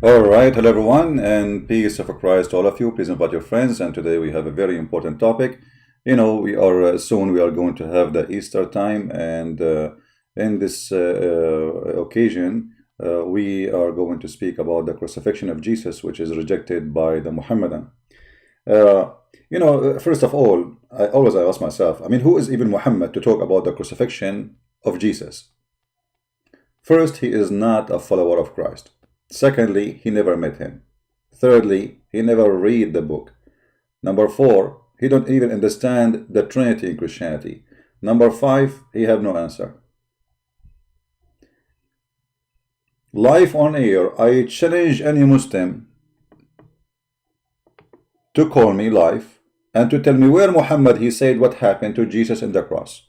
All right, hello everyone, and peace of Christ to all of you. Please invite your friends. And today we have a very important topic. You know, we are soon we are going to have the Easter time, and in this occasion, we are going to speak about the crucifixion of Jesus, which is rejected by the Muhammadan. First of all, I ask myself, I mean, who is even Muhammad to talk about the crucifixion of Jesus? First, he is not a follower of Christ. Secondly, he never met him. Thirdly, he never read the book. Number 4, he don't even understand the Trinity in Christianity. Number 5, he have no answer. Live on air, I challenge any Muslim to call me live and to tell me where Muhammad he said what happened to Jesus in the cross,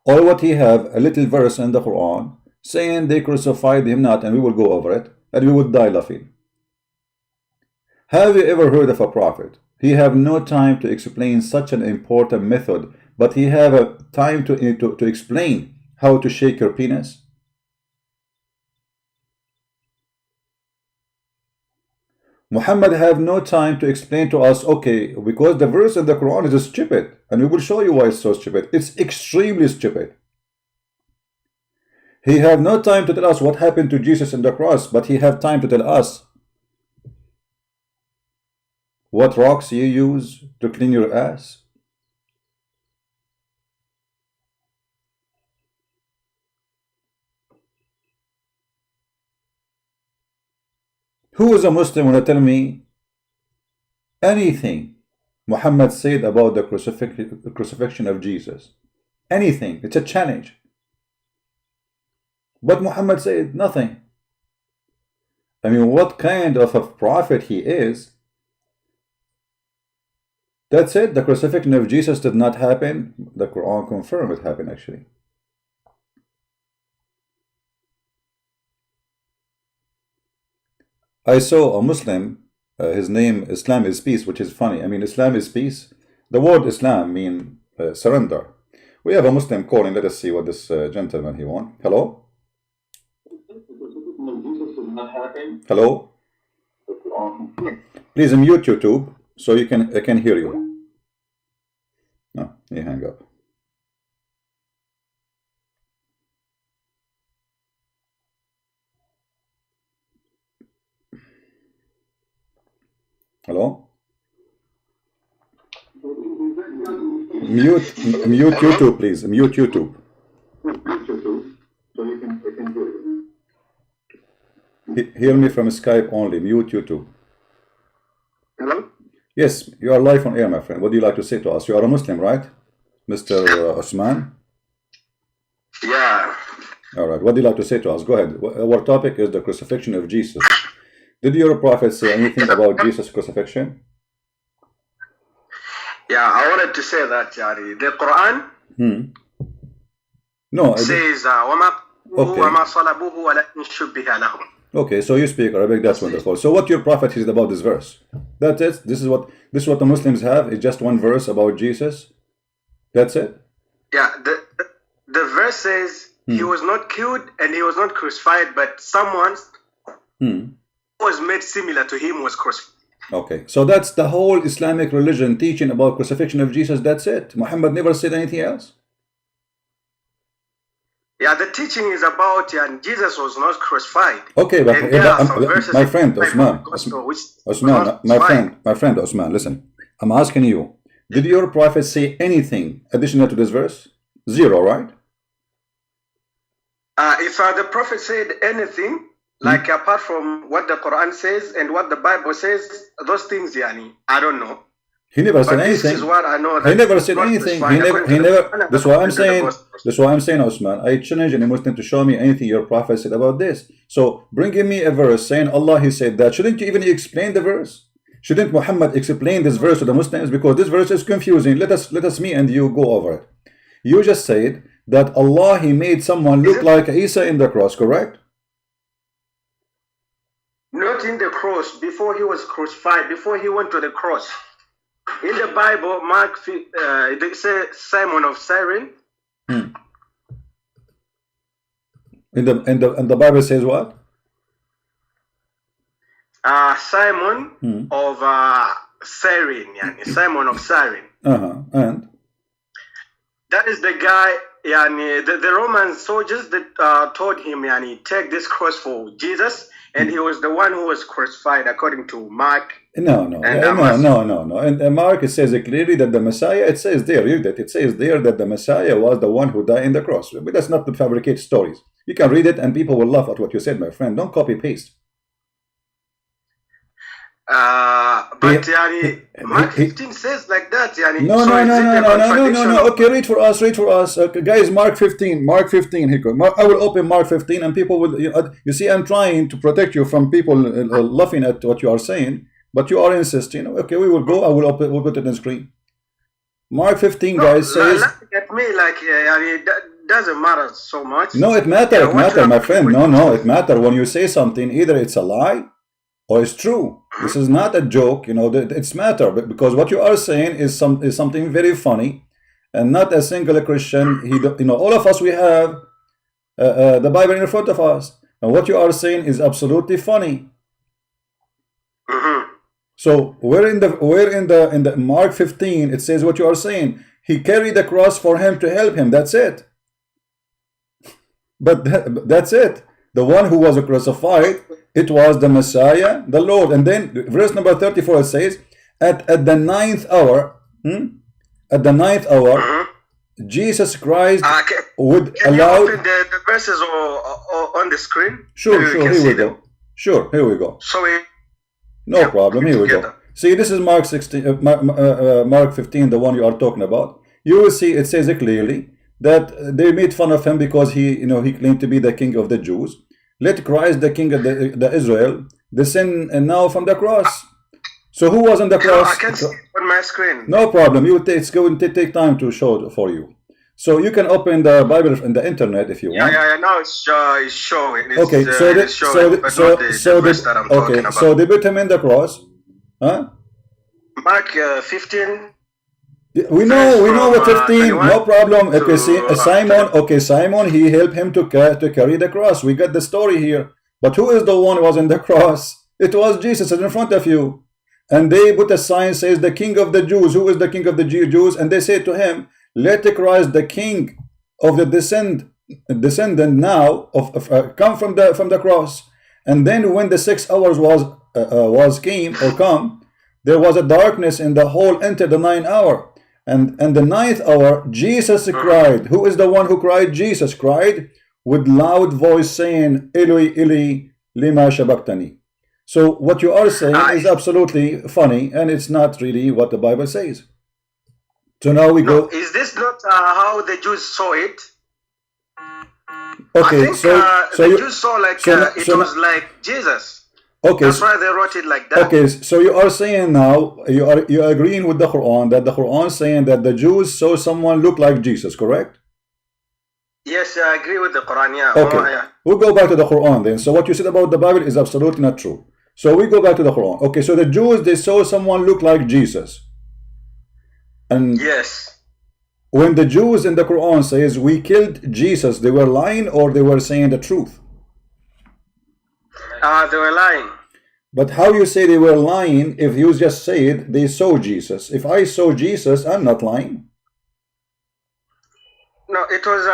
or what he have a little verse in the Quran saying they crucified him not, and we will go over it, and we would die laughing. Have you ever heard of a prophet? He have no time to explain such an important method, but he have a time to explain how to shake your penis? Muhammad have no time to explain to us, okay, because the verse in the Quran is stupid, and we will show you why it's so stupid. It's extremely stupid. He have no time to tell us what happened to Jesus in the cross, but he have time to tell us what rocks you use to clean your ass. Who is a Muslim when they tell me anything Muhammad said about the crucifixion of Jesus? Anything. It's a challenge. But Muhammad said nothing. I mean, what kind of a prophet he is? That's it. The crucifixion of Jesus did not happen. The Quran confirmed it happened actually. I saw a Muslim, his name Islam is peace, which is funny. I mean, Islam is peace. The word Islam means surrender. We have a Muslim calling. Let us see what this gentleman he wants. Hello? Hello? Please mute YouTube so I can hear you. No, he hang up. Hello? Mute YouTube, please. Mute YouTube. Hear me from Skype only. Mute YouTube. Hello? Yes, you are live on air, my friend. What do you like to say to us? You are a Muslim, right? Mr. Osman? Yeah. All right. What do you like to say to us? Go ahead. Our topic is the crucifixion of Jesus. Did your prophet say anything about Jesus' crucifixion? Yeah, I wanted to say that, Jari. The Quran No, says, okay, so you speak Arabic, that's wonderful. So what your prophet said about this verse? That's it? This is what the Muslims have? It's just one verse about Jesus? That's it? Yeah, the verse says he was not killed and he was not crucified, but someone who was made similar to him was crucified. Okay, so that's the whole Islamic religion teaching about crucifixion of Jesus. That's it. Muhammad never said anything else. Yeah, the teaching is about Jesus was not crucified. Okay, but my friend Osman, my friend Osman, listen. I'm asking you, did your prophet say anything additional to this verse? Zero, right? If the prophet said anything, like apart from what the Quran says and what the Bible says, those things, I don't know. He never said anything. This is what I know. He never said anything. He never. That's why I'm saying. That's why I'm saying, Osman. I challenge any Muslim to show me anything your prophet said about this. So bringing me a verse saying Allah he said that. Shouldn't you even explain the verse? Shouldn't Muhammad explain this verse to the Muslims? Because this verse is confusing. Let us me and you go over it. You just said that Allah he made someone look like Isa in the cross, correct? Not in the cross. Before he was crucified. Before he went to the cross. In the Bible, Mark, they say Simon of Cyrene. And the Bible says what? Simon of Cyrene, Simon of Cyrene. And that is the guy. The Roman soldiers that told him, take this cross for Jesus, and he was the one who was crucified, according to Mark. No. And Mark, it says clearly that the Messiah, it says there, read it. It says there that the Messiah was the one who died in the cross. But that's not to fabricate stories. You can read it and people will laugh at what you said, my friend. Don't copy paste. But Mark 15 says like that. No. Okay, read for us. Okay, guys, Mark 15. Here goes. I will open Mark 15, and people will. You see, I'm trying to protect you from people laughing at what you are saying, but you are insisting. Okay, we will go. We'll put it on the screen. Mark 15, guys, says. Laughing at me like it doesn't matter so much. No, it matters. It matters, my friend. No, it matters when you say something. Either it's a lie or it's true. This is not a joke, it's matter, because what you are saying is something very funny, and not a single Christian. All of us, we have the Bible in front of us, and what you are saying is absolutely funny. So where in the Mark 15 it says what you are saying? He carried the cross for him to help him. That's it. But that's it. The one who was crucified, it was the Messiah, the Lord. And then verse number 34, it says, at the ninth hour, Jesus Christ would allow. Can you open the verses on the screen? Sure, here we go. No problem, here we go. See, this is Mark 16, Mark 15, the one you are talking about. You will see it says it clearly that they made fun of him because he claimed to be the king of the Jews. Let Christ, the king of the Israel, descend now from the cross. So who was on the cross? I can see it on my screen. No problem. It's going to take time to show for you. So you can open the Bible in the internet if you want. Yeah. Now it's showing. Okay. So they put him in the cross. Huh? Mark 15. We know what 15. No problem. Okay, Simon. He helped him to carry the cross. We got the story here. But who is the one who was in the cross? It was Jesus in front of you. And they put a sign says the King of the Jews. Who is the King of the Jews? And they say to him, let Christ, the King of the descendant now come from the cross. And then when the 6 hours come, there was a darkness in the whole into the 9th hour. And the 9th hour, Jesus cried. Who is the one who cried? Jesus cried with loud voice saying, Eli, Eli, lima shabachthani. So what you are saying is absolutely funny, and it's not really what the Bible says. So now we go. Is this not how the Jews saw it? Okay, the Jews saw it was like Jesus. Okay, that's why they wrote it like that. Okay, so you are saying now you are agreeing with the Quran that the Quran is saying that the Jews saw someone look like Jesus, correct? Yes, I agree with the Quran. Yeah. Okay, we'll go back to the Quran then. So what you said about the Bible is absolutely not true. So we go back to the Quran. Okay, so the Jews, they saw someone look like Jesus. And yes, when the Jews in the Quran says we killed Jesus, they were lying or they were saying the truth? They were lying. But how you say they were lying if you just said they saw Jesus? If I saw Jesus, I'm not lying. No, it was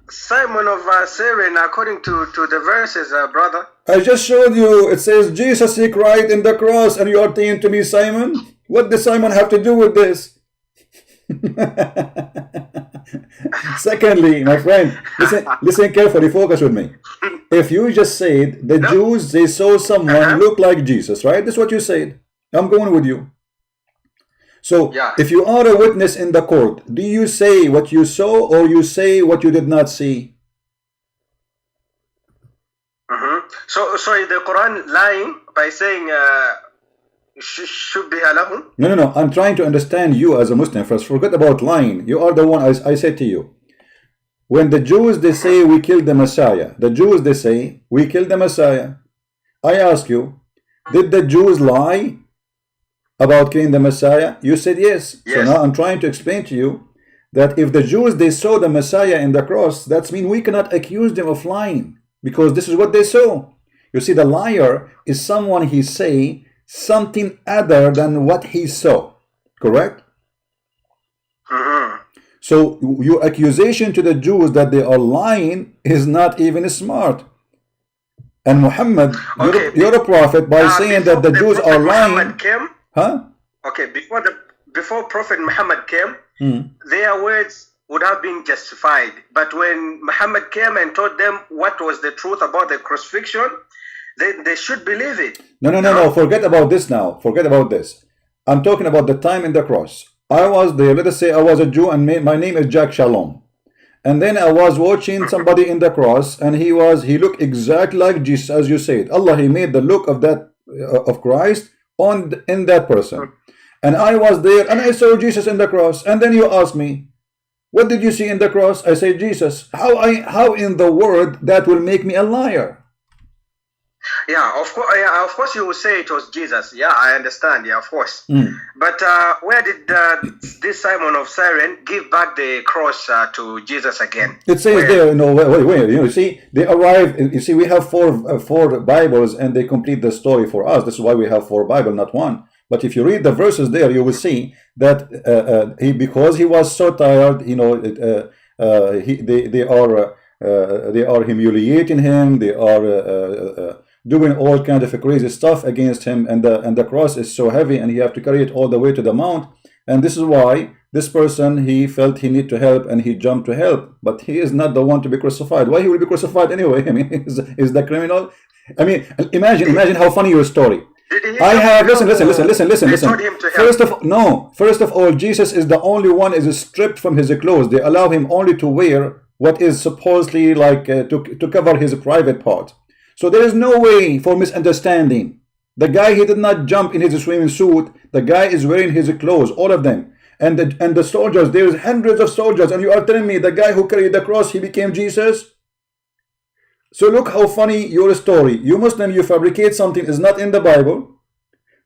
Simon of Cyrene, according to the verses, brother. I just showed you. It says Jesus, he cried in the cross, and you are saying to me, Simon? What does Simon have to do with this? Secondly, my friend, listen carefully, focus with me. If you just said the Jews, they saw someone look like Jesus, right? That's what you said. I'm going with you. So if you are a witness in the court, do you say what you saw or you say what you did not see? So is the Quran lying by saying shubbiha lahum? No. I'm trying to understand you as a Muslim first. Forget about lying. You are the one I said to you. When the Jews, they say we killed the Messiah. The Jews, they say we killed the Messiah. I ask you, did the Jews lie about killing the Messiah? You said yes. So now I'm trying to explain to you that if the Jews, they saw the Messiah in the cross, that means we cannot accuse them of lying because this is what they saw. You see, the liar is someone he say something other than what he saw. Correct? So your accusation to the Jews that they are lying is not even smart. And Muhammad, you're a prophet by saying that the Jews are lying. Before Prophet Muhammad came, their words would have been justified. But when Muhammad came and told them what was the truth about the crucifixion, they should believe it. No. Forget about this now. Forget about this. I'm talking about the time in the cross. I was there. Let us say I was a Jew and my name is Jack Shalom. And then I was watching somebody in the cross, and he looked exactly like Jesus, as you said. Allah, he made the look of that of Christ in that person. And I was there and I saw Jesus in the cross. And then you ask me, what did you see in the cross? I say Jesus. How in the world that will make me a liar? Yeah, of course you will say it was Jesus. Yeah, I understand. Yeah, of course. But where did this Simon of Cyrene give back the cross to Jesus again? It says there, wait. You see, they arrived. You see, we have four Bibles, and they complete the story for us. This is why we have 4 Bibles, not 1. But if you read the verses there, you will see that because he was so tired, they are humiliating him. They are doing all kind of crazy stuff against him, and the cross is so heavy, and he have to carry it all the way to the mount. And this is why this person, he felt he need to help, and he jumped to help. But he is not the one to be crucified. Why he will be crucified anyway? I mean, is the criminal? I mean, imagine how funny your story. I have listen. First of all, Jesus is the only one is stripped from his clothes. They allow him only to wear what is supposedly like to cover his private part. So there is no way for misunderstanding. The guy, he did not jump in his swimming suit. The guy is wearing his clothes, all of them. And the soldiers, there's hundreds of soldiers, and you are telling me the guy who carried the cross, he became Jesus? So look how funny your story. You Muslim, you fabricate something is not in the Bible,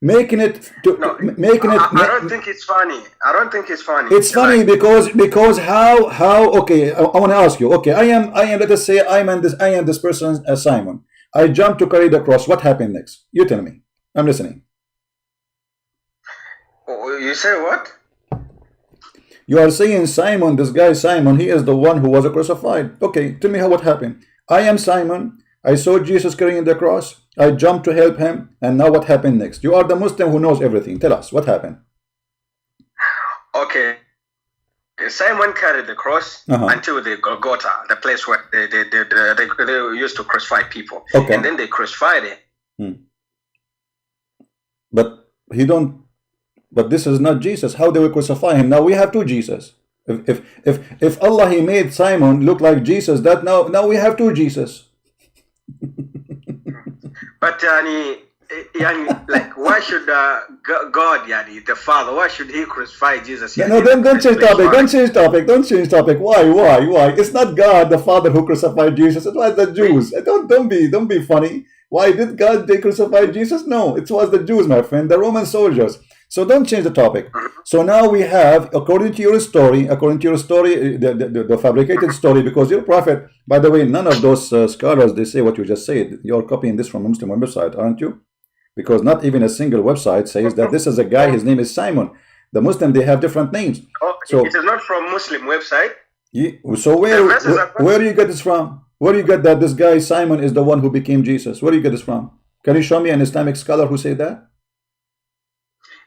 making it to I don't think it's funny. I don't think it's funny. It's funny because how okay, I want to ask you. Okay, I am let us say I am this person, Simon. I jumped to carry the cross. What happened next? You tell me. I'm listening. You say what? You are saying Simon, this guy Simon, he is the one who was crucified. Okay, tell me what happened. I am Simon. I saw Jesus carrying the cross. I jumped to help him. And now what happened next? You are the Muslim who knows everything. Tell us, what happened? Okay. Simon carried the cross until the Golgotha, the place where they used to crucify people. Okay. And then they crucified it. But this is not Jesus. How they will crucify him? Now we have 2 Jesus. If Allah, he made Simon look like Jesus, that now we have 2 Jesus. But like, why should God, the Father, why should he crucify Jesus? No, don't change topic. Don't change topic. Why? It's not God the Father who crucified Jesus. It was the Jews. Don't be funny. Why did God crucify Jesus? No, it was the Jews, my friend, the Roman soldiers. So don't change the topic. So now we have, according to your story, the fabricated story, because your prophet, by the way, none of those scholars, they say what you just said. You're copying this from a Muslim website, aren't you? Because not even a single website says that this is a guy, his name is Simon. The Muslim, they have different names. So it is not from Muslim website. So where do you get this from? Where do you get that this guy Simon is the one who became Jesus? Where do you get this from? Can you show me an Islamic scholar who said that?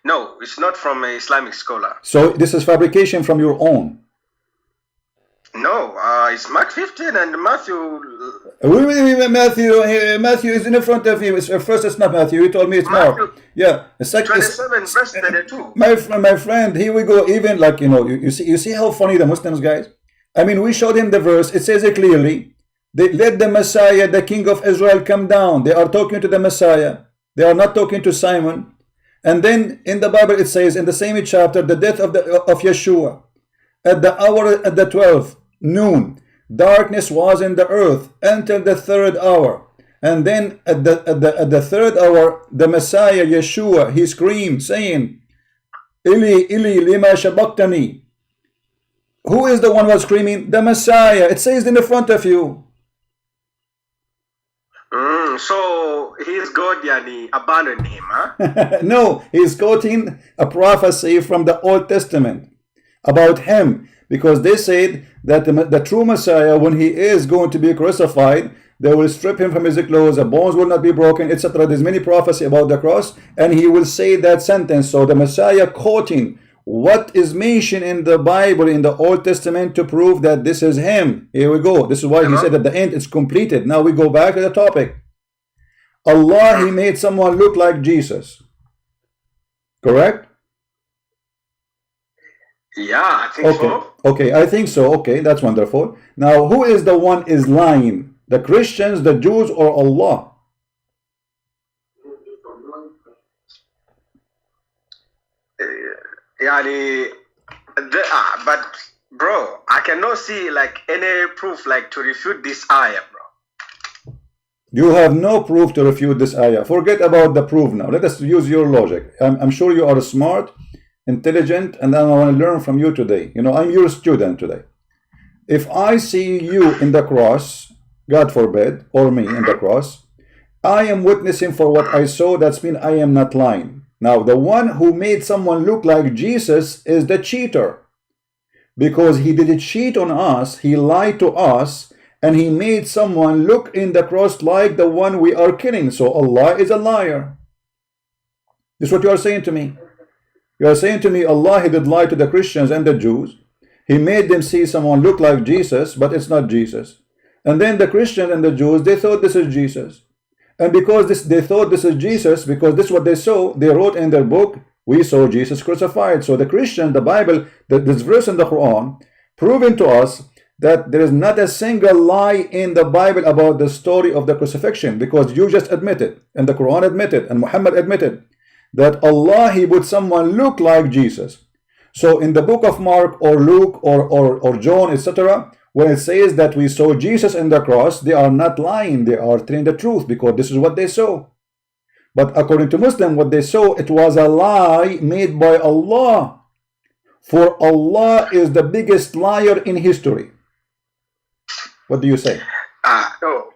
No, it's not from an Islamic scholar. So this is fabrication from your own? No, it's Mark 15 and Matthew. Matthew is in front of you. First, it's not Matthew. You told me it's Mark. Yeah. Second, 27 verse 32. My friend, here we go. Even like, you see how funny the Muslims, guys? I mean, we showed him the verse. It says it clearly. They let the Messiah, the King of Israel, come down. They are talking to the Messiah. They are not talking to Simon. And then in the Bible it says in the same chapter, the death of Yeshua, at the hour at the 12th noon, darkness was in the earth until the 3rd hour. And then at the 3rd hour, the Messiah Yeshua, he screamed, saying, Ili, Ili, lima shabaktani. Who is the one who was screaming? The Messiah. It says in the front of you. So his God abandoned him, huh? No, he's quoting a prophecy from the Old Testament about him, because they said that the true Messiah, when he is going to be crucified, they will strip him from his clothes, the bones will not be broken, etc. There's many prophecy about the cross, and he will say that sentence. So the Messiah quoting what is mentioned in the Bible, in the Old Testament, to prove that this is him. Here we go. This is why he said at the end it's completed. Now we go back to the topic. Allah, he made someone look like Jesus. Correct? Yeah, I think so. Okay, I think so. Okay, that's wonderful. Now, who is the one is lying? The Christians, the Jews, or Allah? But bro, I cannot see like any proof like to refute this ayah, bro. You have no proof to refute this ayah. Forget about the proof now. Let us use your logic. I'm sure you are smart, intelligent, and I want to learn from you today. You know, I'm your student today. If I see you in the cross, God forbid, or me in the cross, I am witnessing for what I saw. That's mean I am not lying. Now, the one who made someone look like Jesus is the cheater, because he didn't cheat on us, he lied to us, and he made someone look in the cross like the one we are killing. So Allah is a liar. This is what you are saying to me. You are saying to me, Allah, he did lie to the Christians and the Jews. He made them see someone look like Jesus, but it's not Jesus. And then the Christians and the Jews, they thought this is Jesus. And because they thought this is Jesus, because this is what they saw, they wrote in their book, we saw Jesus crucified. So the Christian, the Bible, this verse in the Quran, proving to us that there is not a single lie in the Bible about the story of the crucifixion, because you just admitted, and the Quran admitted, and Muhammad admitted, that Allah, he would someone look like Jesus. So in the book of Mark or Luke or John, etc., when it says that we saw Jesus in the cross, they are not lying, they are telling the truth, because this is what they saw. But according to Muslim, what they saw, it was a lie made by Allah. For Allah is the biggest liar in history. What do you say? No.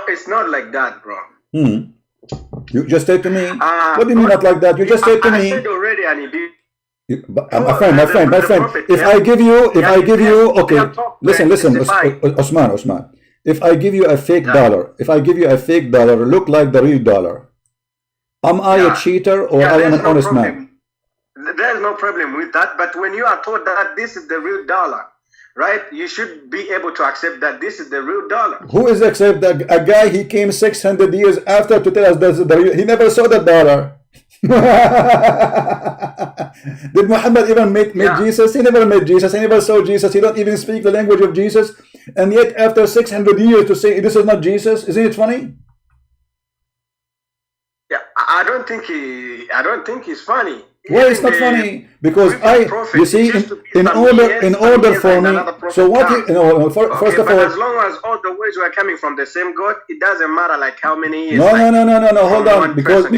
It's not like that, bro. You just said to me. What do you mean not like that? You just said to me. I said already, and he did. My friend. If I give you, okay, listen, Osman. If I give you a fake dollar, look like the real dollar, am I a cheater or I am an honest man? There's no problem with that. But when you are told that this is the real dollar, right, you should be able to accept that this is the real dollar. Who is accept that? A guy, he came 600 years after to tell us this is the real. He never saw the dollar. Did Muhammad even meet Jesus? He never met Jesus. He never saw Jesus. He don't even speak the language of Jesus. And yet after 600 years to say this is not Jesus, isn't it funny? Yeah, I don't think he's funny. Why it's not funny? Because you see, in order for me, so what first of all, as long as all the words were coming from the same God, it doesn't matter like how many years. No, hold on, because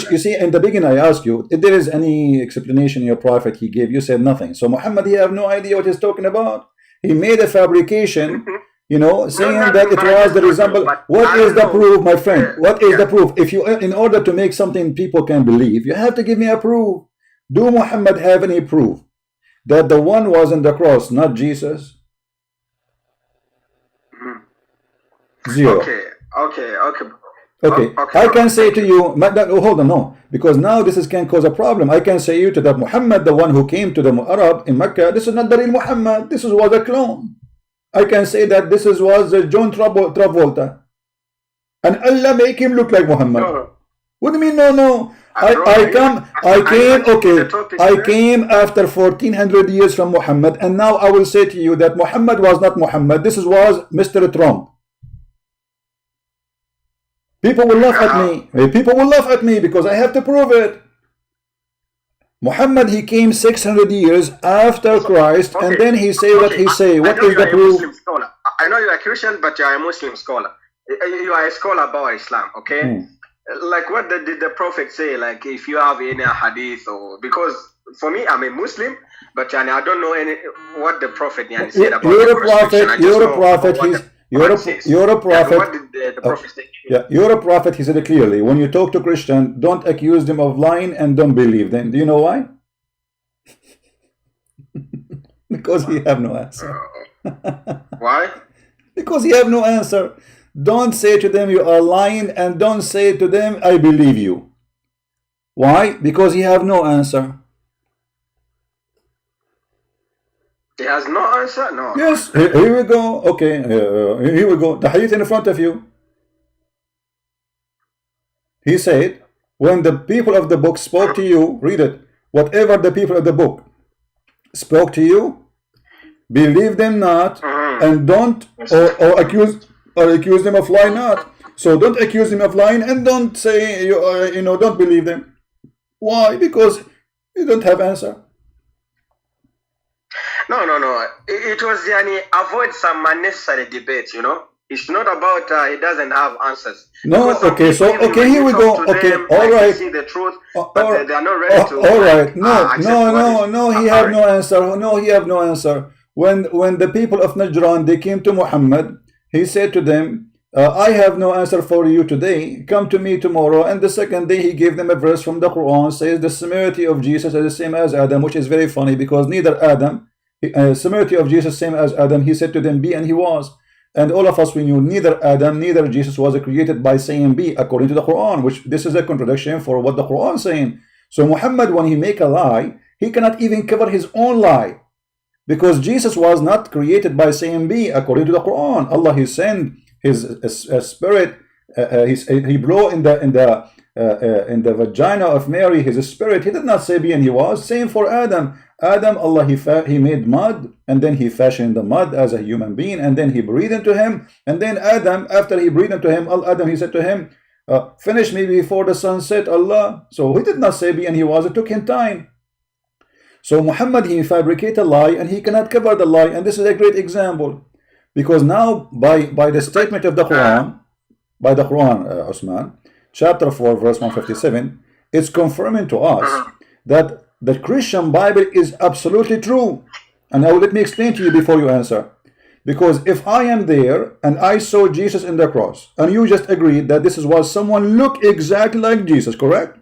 you see, in the beginning I asked you if there is any explanation in your prophet he gave, you said nothing. So Muhammad, he have no idea what he's talking about. He made a fabrication, you know, saying that it was the resemble. What is the proof, my friend? What is the proof? If you, in order to make something people can believe, you have to give me a proof. Do Muhammad have any proof that the one was on the cross, not Jesus? Zero. Okay. I can say to you, hold on, no, because now this can cause a problem. I can say you to that Muhammad, the one who came to the Arab in Mecca, this is not the real Muhammad. This was a clone. I can say that this was John Travolta, and Allah make him look like Muhammad. No. What do you mean? No. I came after 1400 years from Muhammad, and now I will say to you that Muhammad was not Muhammad. This was Mr. Trump. People will laugh at me. People will laugh at me because I have to prove it. Muhammad, he came 600 years after Christ, and then he say what he say. What is the proof? I know you are a Christian, but you are a Muslim scholar. You are a scholar about Islam, okay? Like what did the Prophet say? Like if you have any hadith, or because for me I'm a Muslim, but I don't know what the Prophet said about you're a prophet. You're a prophet. Yeah, what did the prophet say? Yeah, you're a prophet. He said it clearly. When you talk to Christian, don't accuse them of lying and don't believe them. Do you know why? Because he have no answer. Why? Because he have no answer. Don't say to them you are lying, and don't say to them I believe you. Why? Because he have no answer. He has no answer? No. Yes, here we go. Okay, here we go. The hadith in front of you. He said, when the people of the book spoke to you, read it, whatever the people of the book spoke to you, believe them not, and don't, or accuse them of lying not. So don't accuse them of lying, and don't say, don't believe them. Why? Because you don't have answer. No. It was avoid some unnecessary debates, It's not about he doesn't have answers. No, okay, so here we go. Okay, all right. See the truth, but they are not ready to. All right, no. He have no answer. No, he have no answer. When the people of Najran they came to Muhammad, he said to them, I have no answer for you today. Come to me tomorrow. And the second day he gave them a verse from the Quran, says the similarity of Jesus is the same as Adam, which is very funny because neither Adam. Similarity of Jesus same as Adam. He said to them be, and he was. And all of us, we knew neither Adam neither Jesus was created by saying be, according to the Quran, which this is a contradiction for what the Quran is saying. So Muhammad, when he make a lie, he cannot even cover his own lie, because Jesus was not created by saying be, according to the Quran. Allah, he sent his spirit, he blew in the vagina of Mary his spirit. He did not say be, and he was. Same for Adam. Adam, Allah, he made mud, and then he fashioned the mud as a human being, and then he breathed into him, and then Adam, after he breathed into him, Adam, he said to him, finish me before the sun set, Allah. So he did not say be, and he was. It took him time. So Muhammad, he fabricated a lie, and he cannot cover the lie, and this is a great example, because now by the statement of the Quran, Osman, chapter 4, verse 157, it's confirming to us that the Christian Bible is absolutely true. And now let me explain to you before you answer. Because if I am there and I saw Jesus in the cross, and you just agreed that this was someone look exactly like Jesus, correct?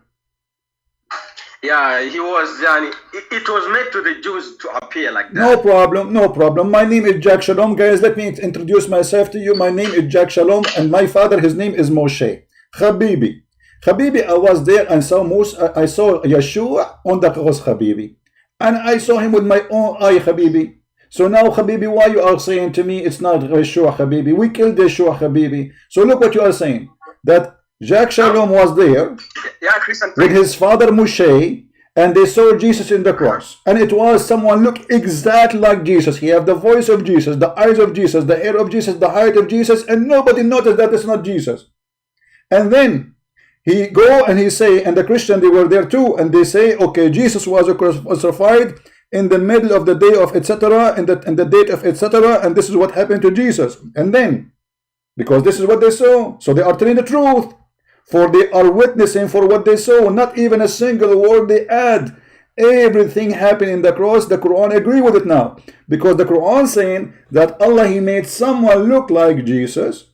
Yeah, he was. It was made to the Jews to appear like that. No problem. My name is Jack Shalom. Guys, let me introduce myself to you. My name is Jack Shalom, and my father, his name is Moshe. Habibi, I was there and I saw Yeshua on the cross, Habibi. And I saw him with my own eye, Habibi. So now, Habibi, why you are saying to me it's not Yeshua, Habibi? We killed Yeshua, Habibi. So look what you are saying. That Jack Shalom was there with his father Moshe, and they saw Jesus in the cross. And it was someone look exactly like Jesus. He have the voice of Jesus, the eyes of Jesus, the hair of Jesus, the height of Jesus, and nobody noticed that it's not Jesus. And then he go and he say, and the Christian, they were there too, and they say, okay, Jesus was crucified in the middle of the day of etc., and the date of etc., and this is what happened to Jesus. And then, because this is what they saw, so they are telling the truth, for they are witnessing for what they saw, not even a single word they add. Everything happened in the cross. The Quran agree with it now, because the Quran saying that Allah, he made someone look like Jesus.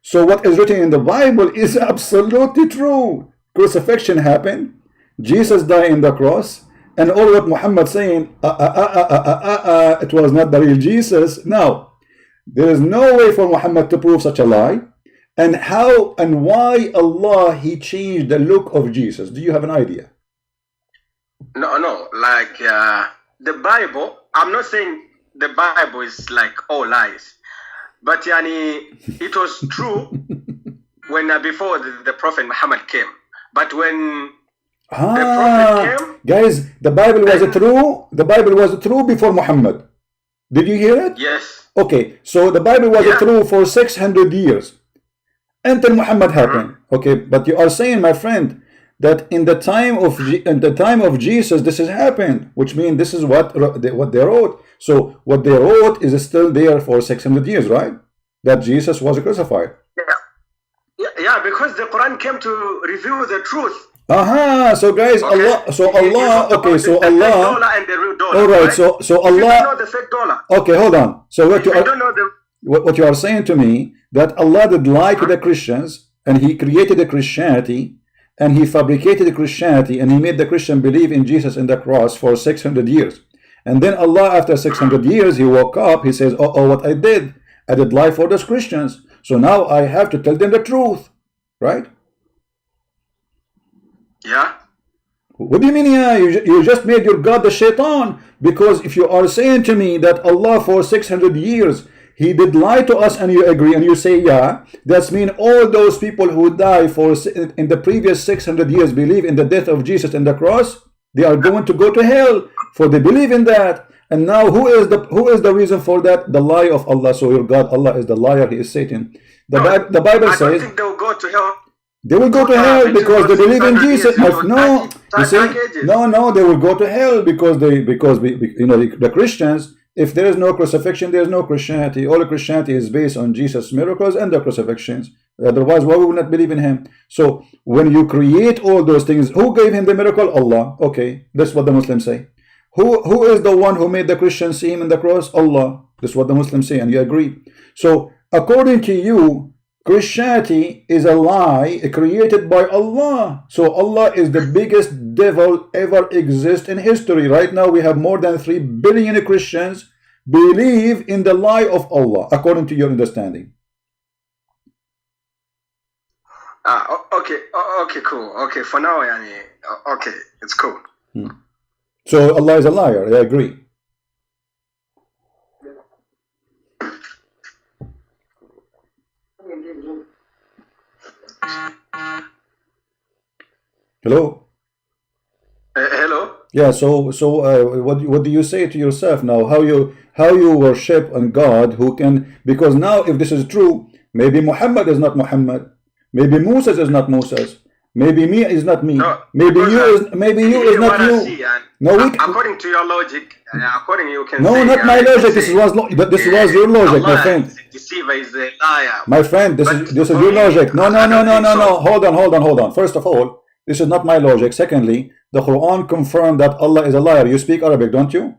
So what is written in the Bible is absolutely true. Crucifixion happened, Jesus died in the cross, and all what Muhammad saying, it was not the real Jesus. Now, there is no way for Muhammad to prove such a lie. And how and why Allah, he changed the look of Jesus? Do you have an idea? No, like the Bible, I'm not saying the Bible is like all lies. But it was true when before the Prophet Muhammad came. But when the Prophet came, guys, the Bible was true. The Bible was true before Muhammad. Did you hear it? Yes. Okay, so the Bible was true for 600 years until Muhammad happened. Okay, but you are saying, my friend, that in the time of Jesus, this has happened, which means this is what they wrote. So what they wrote is still there for 600 years, right? That Jesus was crucified. Yeah, because the Quran came to reveal the truth. So guys, okay. Allah, okay, so Allah. Dollar and the real dollar, all right, so Allah. You don't know the fake dollar. Okay, hold on. So what you don't know the. what you are saying to me, that Allah did lie to the Christians, and he created a Christianity, and he fabricated a Christianity, and he made the Christian believe in Jesus and the cross for 600 years. And then Allah, after 600 years, he woke up, he says, oh, what I did lie for those Christians. So now I have to tell them the truth, right? Yeah. What do you mean, yeah? You just made your God the shaitan. Because if you are saying to me that Allah for 600 years, he did lie to us, and you agree, and you say, yeah, that's mean all those people who die in the previous 600 years believe in the death of Jesus and the cross, they are going to go to hell, for they believe in that. And now who is the reason for that? The lie of Allah. So your God, Allah, is the liar, he is Satan. The Bible says, I don't think they will go to hell. They will go to hell because they believe in Jesus. No, you see, no, they will go to hell because the Christians, if there is no crucifixion, there is no Christianity. All Christianity is based on Jesus' miracles and the crucifixions. Otherwise, why would we not believe in him? So when you create all those things, who gave him the miracle? Allah. Okay, that's what the Muslims say. Who is the one who made the Christians see him in the cross? Allah. That's what the Muslims say, and you agree. So according to you, Christianity is a lie created by Allah. So Allah is the biggest devil ever exist in history. Right now we have more than 3 billion Christians believe in the lie of Allah, according to your understanding. Okay, cool. Okay, for now, okay, it's cool. So Allah is a liar, I agree. Hello. Hello. Yeah. So what do you say to yourself now? How you worship on God who can? Because now, if this is true, maybe Muhammad is not Muhammad. Maybe Moses is not Moses. Maybe me is not me. No, maybe you is not you. No, according to your logic, according you can. No, say, not my logic. This was your logic, Allah, my friend. Deceiver is a liar. My friend, this is your logic. No. Hold on. First of all, this is not my logic. Secondly, the Quran confirmed that Allah is a liar. You speak Arabic, don't you?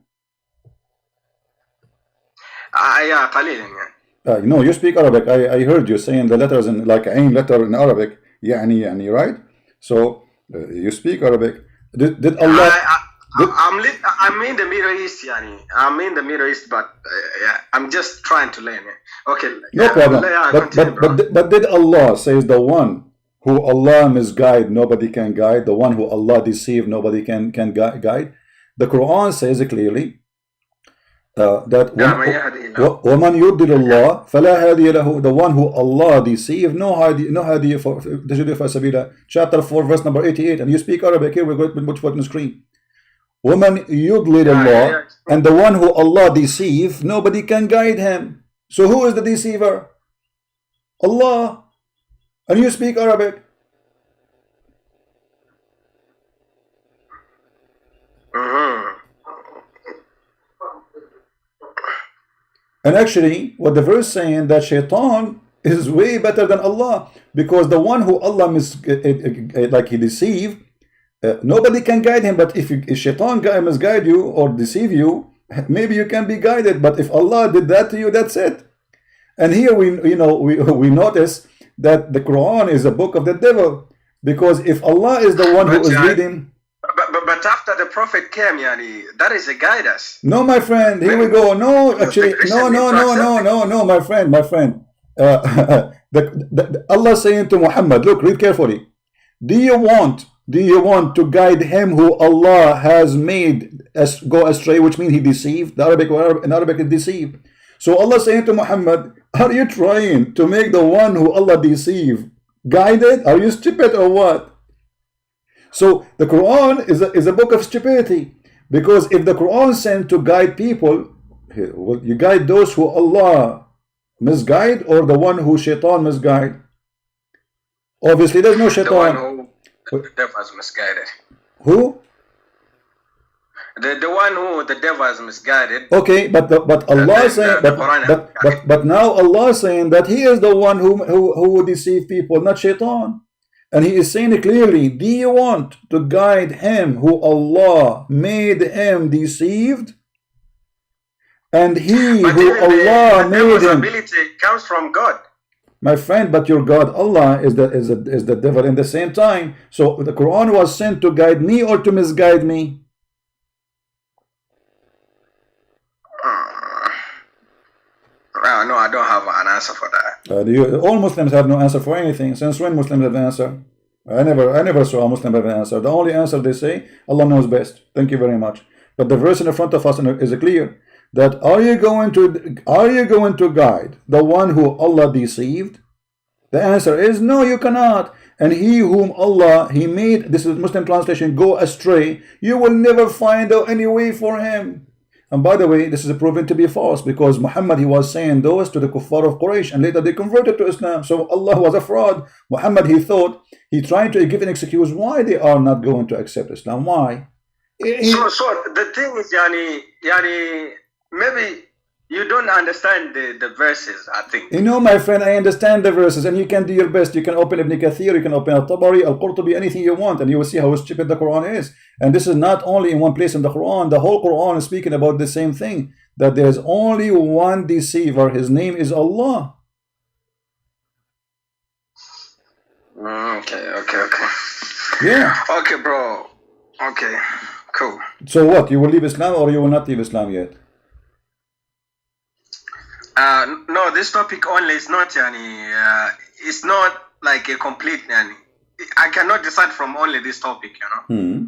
Yeah, قليلا. No, you speak Arabic. I heard you saying the letters in like Ain letter in Arabic. يعني, right? So you speak Arabic. Did Allah? I'm in the Middle East, I'm in the Middle East, but I'm just trying to learn. Okay. No problem. But did Allah says the one who Allah misguide, nobody can guide. The one who Allah deceive, nobody can guide. The Quran says clearly that وَمَنْ يُضْلِلِ اللَّهِ فَلَا هَادِيَ لَهُ. The one who Allah deceive, no hadi for sabila. Chapter 4, verse number 88. And you speak Arabic. Here we're going to put it on the screen. وَمَنْ يُضْلِلِ اللَّهِ. And the one who Allah deceive, nobody can guide him. So who is the deceiver? Allah. And you speak Arabic. And actually, what the verse saying that shaitan is way better than Allah, because the one who Allah like he deceive, nobody can guide him. But if shaitan misguide you or deceive you, maybe you can be guided. But if Allah did that to you, that's it. And here we notice that the Quran is a book of the devil, because if Allah is the one who is leading. But after the Prophet came, that is a guidance. No, my friend, here we go. No, actually, no, my friend. Allah saying to Muhammad, look, read carefully. Do you want to guide him who Allah has made go astray, which means he deceived? In Arabic is deceived. So Allah saying to Muhammad, are you trying to make the one who Allah deceived guided? Are you stupid or what? So the Quran is a book of stupidity, because if the Quran sent to guide people, will you guide those who Allah misguide or the one who shaitan misguide? Obviously there's no shaitan. The one who the devil has misguided. Who? The one who the devil has misguided. Okay, but Allah saying but now Allah saying that he is the one who will deceive people, not shaitan. And he is saying clearly, do you want to guide him who Allah made him deceived? And he but who Allah made him. Ability comes from God. My friend, but your God Allah is the devil in the same time. So the Quran was sent to guide me or to misguide me? No, I don't have an answer for that. All Muslims have no answer for anything. Since when Muslims have an answer? I never saw a Muslim have an answer. The only answer they say, Allah knows best. Thank you very much. But the verse in front of us is clear. That are you going to guide the one who Allah deceived? The answer is no, you cannot. And he whom Allah he made, this is Muslim translation, go astray, you will never find any way for him. And by the way, this is proven to be false, because Muhammad, he was saying those to the kuffar of Quraysh, and later they converted to Islam. So Allah was a fraud. Muhammad, he thought, he tried to give an excuse why they are not going to accept Islam. Why? So the thing is, yani, maybe you don't understand the verses, I think. You know, my friend, I understand the verses, and you can do your best. You can open Ibn Kathir, you can open Al-Tabari, Al-Qurtubi, anything you want, and you will see how stupid the Quran is. And this is not only in one place in the Quran. The whole Quran is speaking about the same thing, that there is only one deceiver. His name is Allah. Okay. Yeah. Okay, bro. Okay, cool. So what? You will leave Islam or you will not leave Islam yet? No, this topic only is not it's not like a complete I cannot decide from only this topic, you know.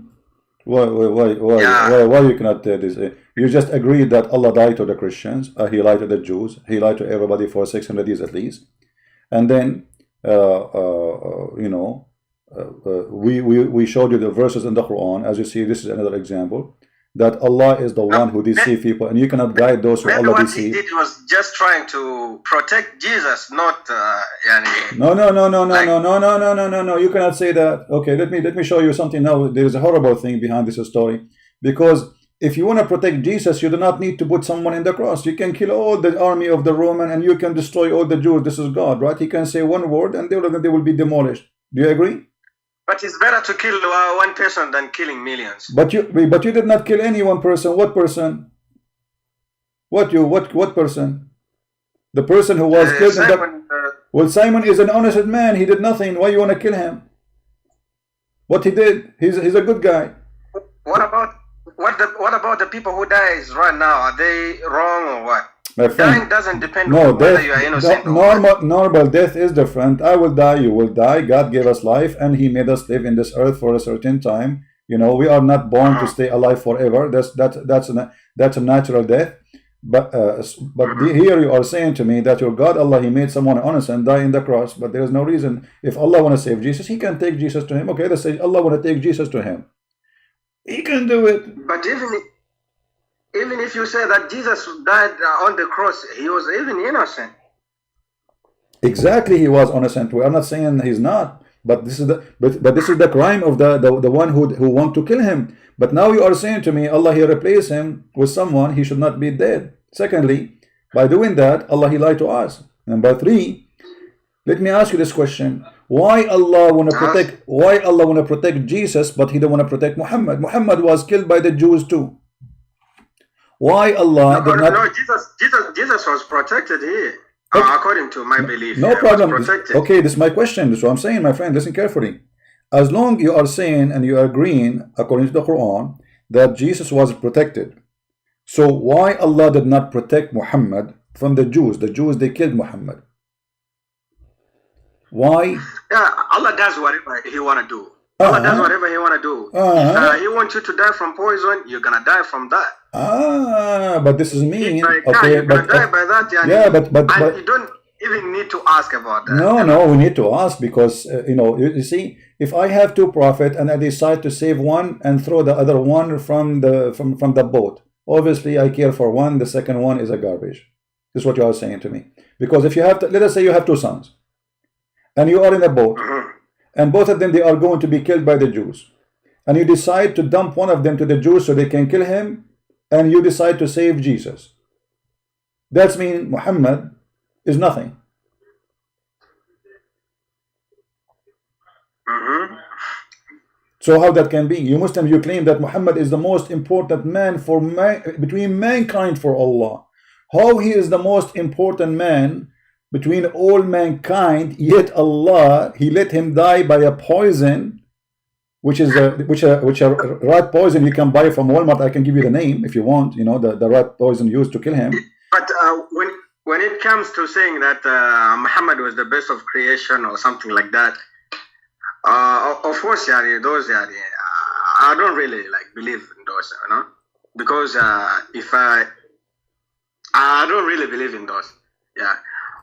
Why you cannot this? You just agreed that Allah died to the Christians, he lied to the Jews, he lied to everybody for 600 years at least, and then you know, we showed you the verses in the Quran. As you see, this is another example that Allah is the one who deceives people, and you cannot guide those who Allah deceives. What he did was just trying to protect Jesus, not No. You cannot say that. Okay, let me show you something now. There is a horrible thing behind this story, because if you want to protect Jesus, you do not need to put someone in the cross. You can kill all the army of the Roman, and you can destroy all the Jews. This is God, right? He can say one word, and they will be demolished. Do you agree? But it's better to kill one person than killing millions. But you did not kill any one person. What person? What person? The person who was killed. Simon, well, Simon is an honest man. He did nothing. Why you want to kill him? What he did? He's a good guy. What about the people who dies right now? Are they wrong or what? My friend, dying doesn't depend on whether you are innocent. Normal death is different. I will die, you will die. God gave us life, and He made us live in this earth for a certain time. You know, we are not born to stay alive forever. That's a natural death. But here you are saying to me that your God Allah, He made someone honest and die in the cross. But there is no reason. If Allah want to save Jesus, He can take Jesus to Him. Okay, let's say Allah want to take Jesus to Him. He can do it. But even if you say that Jesus died on the cross, He was even innocent. Exactly, He was innocent. We are not saying He's not. But this is the crime of the one who want to kill Him. But now you are saying to me, Allah He replaced Him with someone, He should not be dead. Secondly, by doing that, Allah He lied to us. Number 3, let me ask you this question: Why Allah want to protect Jesus, but He don't want to protect Muhammad? Muhammad was killed by the Jews too. Why Allah did not? No, Jesus was protected here. According to my belief. No problem. Okay, this is my question. This is what I'm saying, my friend. Listen carefully. As long you are saying and you are agreeing, according to the Quran, that Jesus was protected. So why Allah did not protect Muhammad from the Jews? The Jews, they killed Muhammad. Why? Yeah, Allah does whatever He want to do. Allah does whatever He want to do. If He wants you to die from poison, you're going to die from that. But this is mean. Okay, you're going to die by that. Yeah, but you don't even need to ask about that. No, we need to ask because, you see, if I have 2 prophets and I decide to save one and throw the other one from the boat, obviously I care for one, the second one is a garbage. This is what you are saying to me. Because if you have, let us say you have 2 sons and you are in a boat, and both of them, they are going to be killed by the Jews. And you decide to dump one of them to the Jews so they can kill him, and you decide to save Jesus. That means Muhammad is nothing. So how that can be? You Muslims, you claim that Muhammad is the most important man between mankind for Allah. how he is the most important man between all mankind, yet Allah, he let him die by a poison, which is a rat poison you can buy from Walmart. I can give you the name if you want, you know, the rat poison used to kill him. But when it comes to saying that Muhammad was the best of creation or something like that, of course, those I don't really like believe in those, you know, because if I don't really believe in those. Yeah.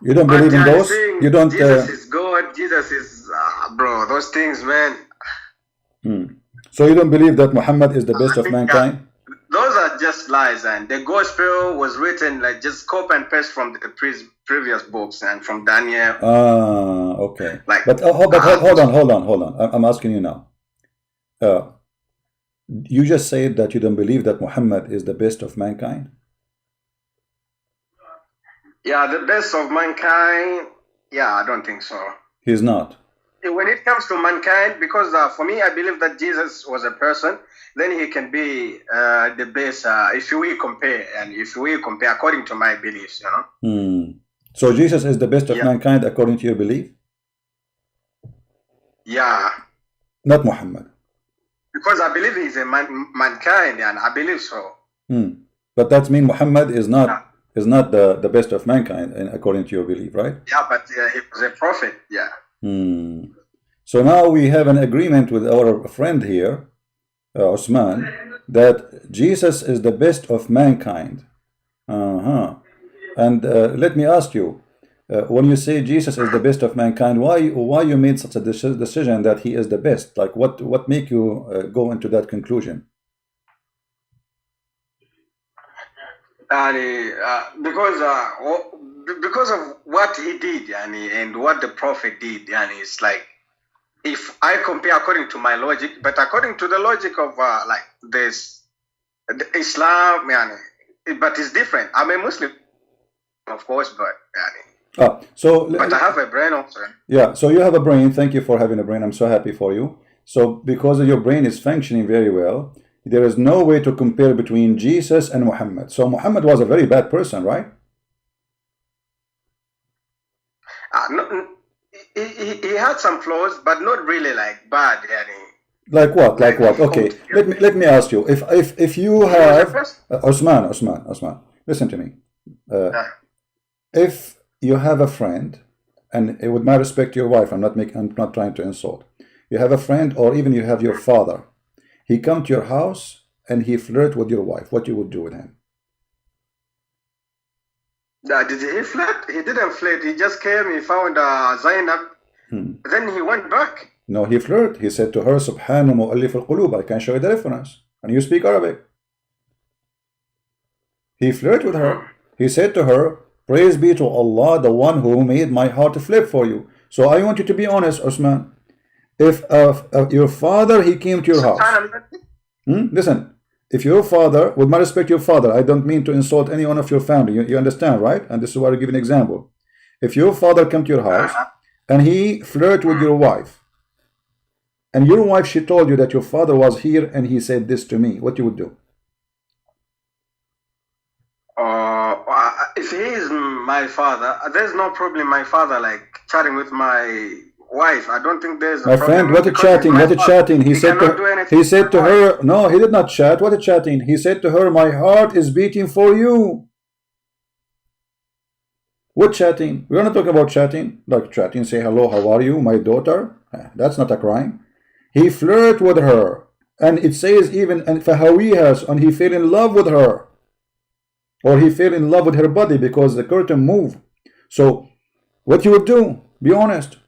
You don't believe in those? You don't. Jesus is God. Jesus is bro. Those things, man. So you don't believe that Muhammad is the best of mankind? Those are just lies, and the gospel was written like just copy and paste from the previous books and from Daniel. Okay. But hold on. I'm asking you now. You just said that you don't believe that Muhammad is the best of mankind? Yeah, the best of mankind. Yeah, I don't think so. He's not. When it comes to mankind, because for me, I believe that Jesus was a person, then he can be the best if we compare, and if we compare according to my beliefs, you know. So Jesus is the best of mankind according to your belief? Yeah. Not Muhammad. Because I believe he's a mankind, and I believe so. But that means Muhammad is not the best of mankind according to your belief, right? Yeah, but he was a prophet. Yeah. So now we have an agreement with our friend here, Osman, that Jesus is the best of mankind. And let me ask you, when you say Jesus is the best of mankind, why you made such a decision that he is the best? Like what make you go into that conclusion? Because of what he did, and what the prophet did, and it's like, if I compare according to my logic, but according to the logic of like this Islam, but it's different. I'm a Muslim, of course, but but I have a brain also. Yeah, so you have a brain. Thank you for having a brain. I'm so happy for you. So because your brain is functioning very well, there is no way to compare between Jesus and Muhammad. So Muhammad was a very bad person, right? No, he had some flaws, but not really like bad. Like what? Like what? Okay, let me ask you. If you have Osman, listen to me. If you have a friend, and with my respect to your wife, I'm not trying to insult. You have a friend, or even you have your father. He come to your house and he flirt with your wife. What you would do with him? Did he flirt? He didn't flirt. He just came. He found Zainab. Then he went back. No, he flirted. He said to her, "Subhana mu'allif al-qulub." I can show you the reference. And you speak Arabic. He flirted with her. He said to her, "Praise be to Allah, the one who made my heart to flip for you." So I want you to be honest, Osman. If your father, he came to your house. Listen, if your father, with my respect to your father, I don't mean to insult any one of your family. You understand, right? And this is why I give an example. If your father came to your house and he flirted with your wife, and your wife, she told you that your father was here and he said this to me, what you would do? If he is my father, there's no problem. My father like chatting with my wife. I don't think there's a my friend. What a chatting? What a chatting? He said to her. No, he did not chat. What a chatting? He said to her, "My heart is beating for you." What chatting? We're not talking about chatting. Like chatting, say hello, how are you, my daughter? That's not a crime. He flirted with her, and it says even and fahawihas, and he fell in love with her, or he fell in love with her body because the curtain moved. So, what you would do? Be honest.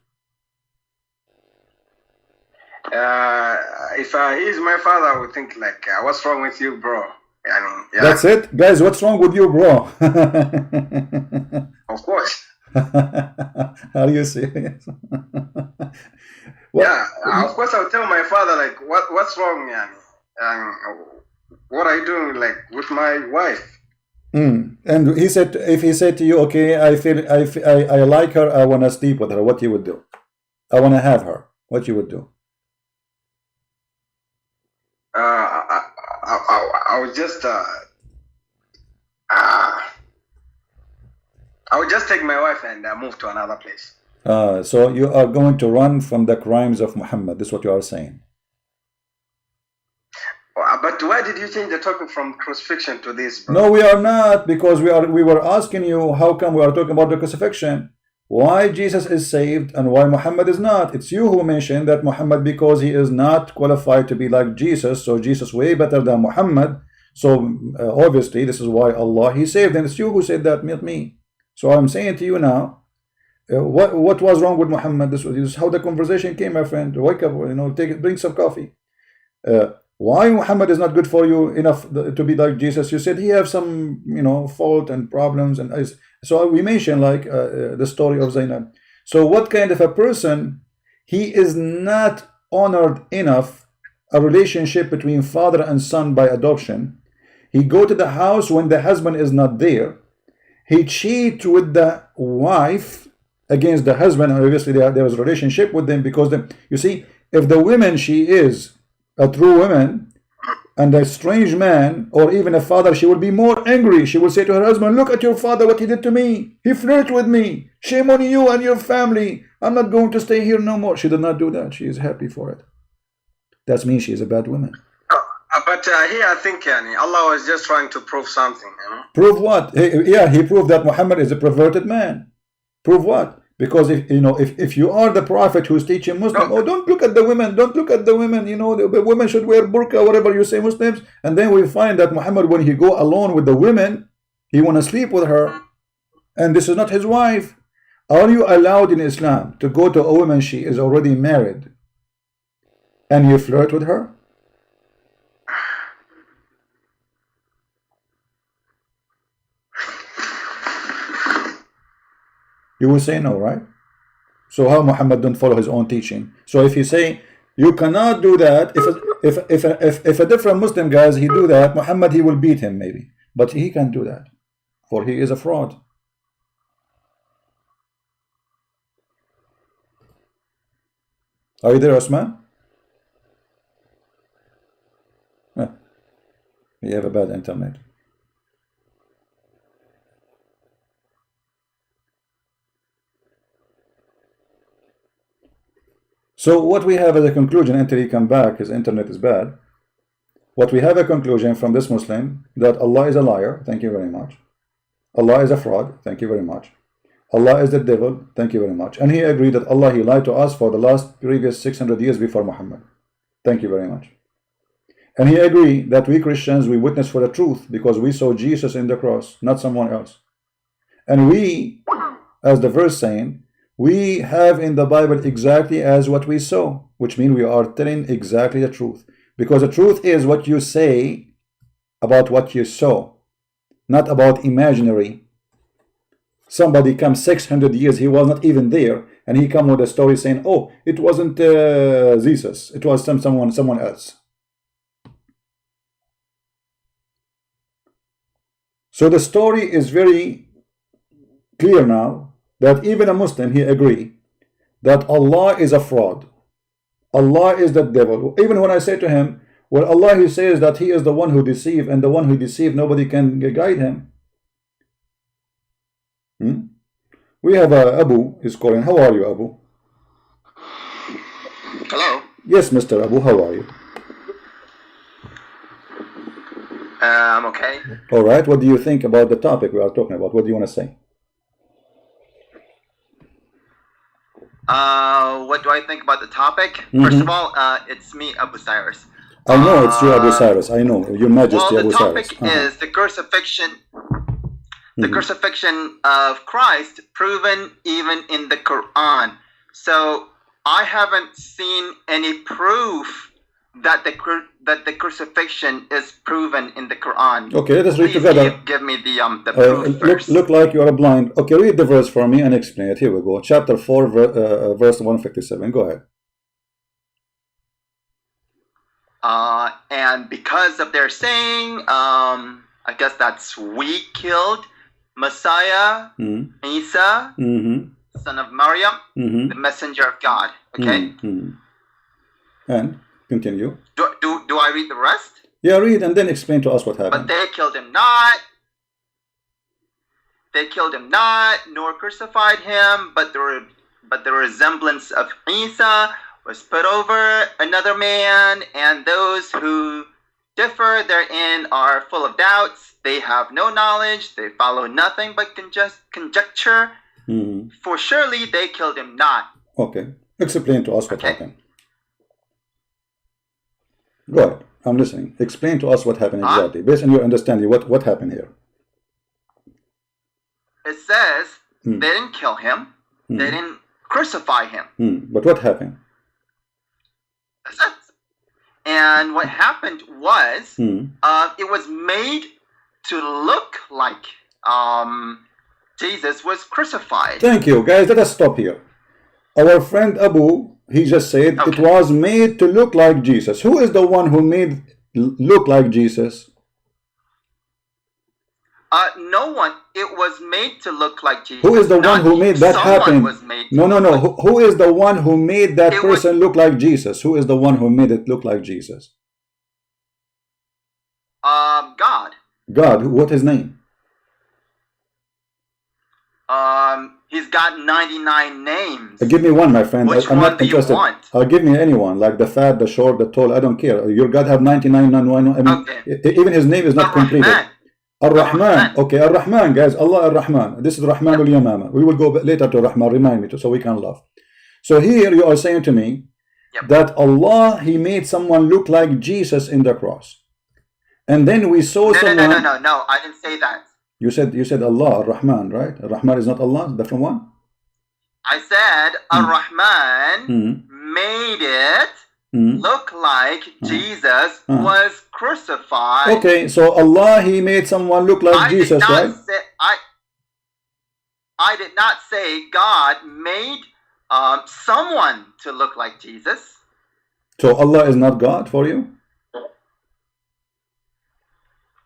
If he's my father, I would think like, what's wrong with you, bro? That's it, guys. What's wrong with you, bro? Of course. Are you serious? Of course I'll tell my father like, what's wrong, what are you doing like with my wife? And he said, if he said to you, okay, I like her, I want to sleep with her, what you would do? I want to have her, what you would do? I would just I will just take my wife and move to another place. So you are going to run from the crimes of Muhammad. This is what you are saying. But why did you change the topic from crucifixion to this, bro? No, we are not, because we were asking you how come we are talking about the crucifixion. Why Jesus is saved and why Muhammad is not. It's you who mentioned that Muhammad, because he is not qualified to be like Jesus, so Jesus way better than Muhammad. So obviously this is why Allah he saved, and it's you who said that, not me. So I'm saying to you now, what was wrong with Muhammad? This is how the conversation came, my friend. Wake up, bring some coffee. Why Muhammad is not good for you enough to be like Jesus? You said he have some, fault and problems, and so we mentioned like the story of Zainab. So what kind of a person? He is not honored enough a relationship between father and son by adoption. He go to the house when the husband is not there. He cheat with the wife against the husband, and obviously there is a relationship with them, because you see, if the woman she is a true woman and a strange man, or even a father, she will be more angry. She will say to her husband, look at your father, what he did to me. He flirted with me. Shame on you and your family. I'm not going to stay here no more. She did not do that. She is happy for it. That means she is a bad woman. But here I think Allah was just trying to prove something. Prove what? He proved that Muhammad is a perverted man. Prove what? Because if you are the prophet who's teaching Muslim, don't look at the women, don't look at the women, the women should wear burqa, whatever you say, Muslims, and then we find that Muhammad, when he go alone with the women, he want to sleep with her, and this is not his wife. Are you allowed in Islam to go to a woman she is already married and you flirt with her? You will say no, right? So how Muhammad don't follow his own teaching? So if he say you cannot do that, if a different Muslim guys he do that, Muhammad he will beat him maybe, but he can't do that, for he is a fraud. Are you there, Osman? You have a bad internet. So what we have as a conclusion, until he come back, his internet is bad. What we have a conclusion from this Muslim, that Allah is a liar, thank you very much. Allah is a fraud, thank you very much. Allah is the devil, thank you very much. And he agreed that Allah, he lied to us for the previous 600 years before Muhammad. Thank you very much. And he agreed that we Christians, we witness for the truth because we saw Jesus in the cross, not someone else. And we, as the verse saying, we have in the Bible exactly as what we saw, which means we are telling exactly the truth. Because the truth is what you say about what you saw, not about imaginary. Somebody comes 600 years, he was not even there, and he come with a story saying, oh, it wasn't Jesus, it was someone else. So the story is very clear now, that even a Muslim, he agree that Allah is a fraud. Allah is the devil. Even when I say to him, well, Allah, he says that he is the one who deceived, and the one who deceived, nobody can guide him. We have Abu is calling. How are you, Abu? Hello. Yes, Mr. Abu, how are you? I'm okay. All right. What do you think about the topic we are talking about? What do you want to say? What do I think about the topic? First of all, it's me, Abu Cyrus. I know it's you, Abu Cyrus. I know, Your Majesty, Abu Cyrus. Well, the topic is the crucifixion. The crucifixion of Christ, proven even in the Quran. So I haven't seen any proof that the crucifixion is proven in the Quran. Okay, let us read together. Give me the proof first. Look like you are blind. Okay, read the verse for me and explain it. Here we go. Chapter 4, verse 157. Go ahead. And because of their saying, I guess that's we killed Messiah, Isa, son of Maryam, the messenger of God. Okay. And continue. Do I read the rest? Yeah, read and then explain to us what happened. But they killed him not. they killed him not, nor crucified him, but the resemblance of Isa was put over another man, and those who differ therein are full of doubts. They have no knowledge. They follow nothing but conjecture. For surely they killed him not. Okay. Explain to us what happened. Go ahead. I'm listening. Explain to us what happened exactly. Based on your understanding, what happened here? It says they didn't kill him. They didn't crucify him. But what happened? And what happened was it was made to look like Jesus was crucified. Thank you, guys. Let us stop here. Our friend Abu, he just said it was made to look like Jesus. Who is the one who made look like Jesus? No one. It was made to look like Jesus. Who is the one who made that happen? No. Who is the one who made that person look like Jesus? Who is the one who made it look like Jesus? God. God. What his name? He's got 99 names. Give me one, my friend. Which I'm one not do interested. you want? Give me anyone, like the fat, the short, the tall. I don't care. Your God have 99. I mean, even his name is not completed. Ar-Rahman. Okay, Ar-Rahman, guys. Allah Ar-Rahman. This is Rahman al-Yamama. We will go later to Rahman. Remind me so we can laugh. So here you are saying to me that Allah, He made someone look like Jesus in the cross. And then we saw someone... No. I didn't say that. You said Allah, Ar-Rahman, right? Ar-Rahman is not Allah, different one? I said Ar-Rahman made it look like Jesus was crucified. Okay, so Allah, He made someone look like Jesus, right? I did not say God made someone to look like Jesus. So Allah is not God for you?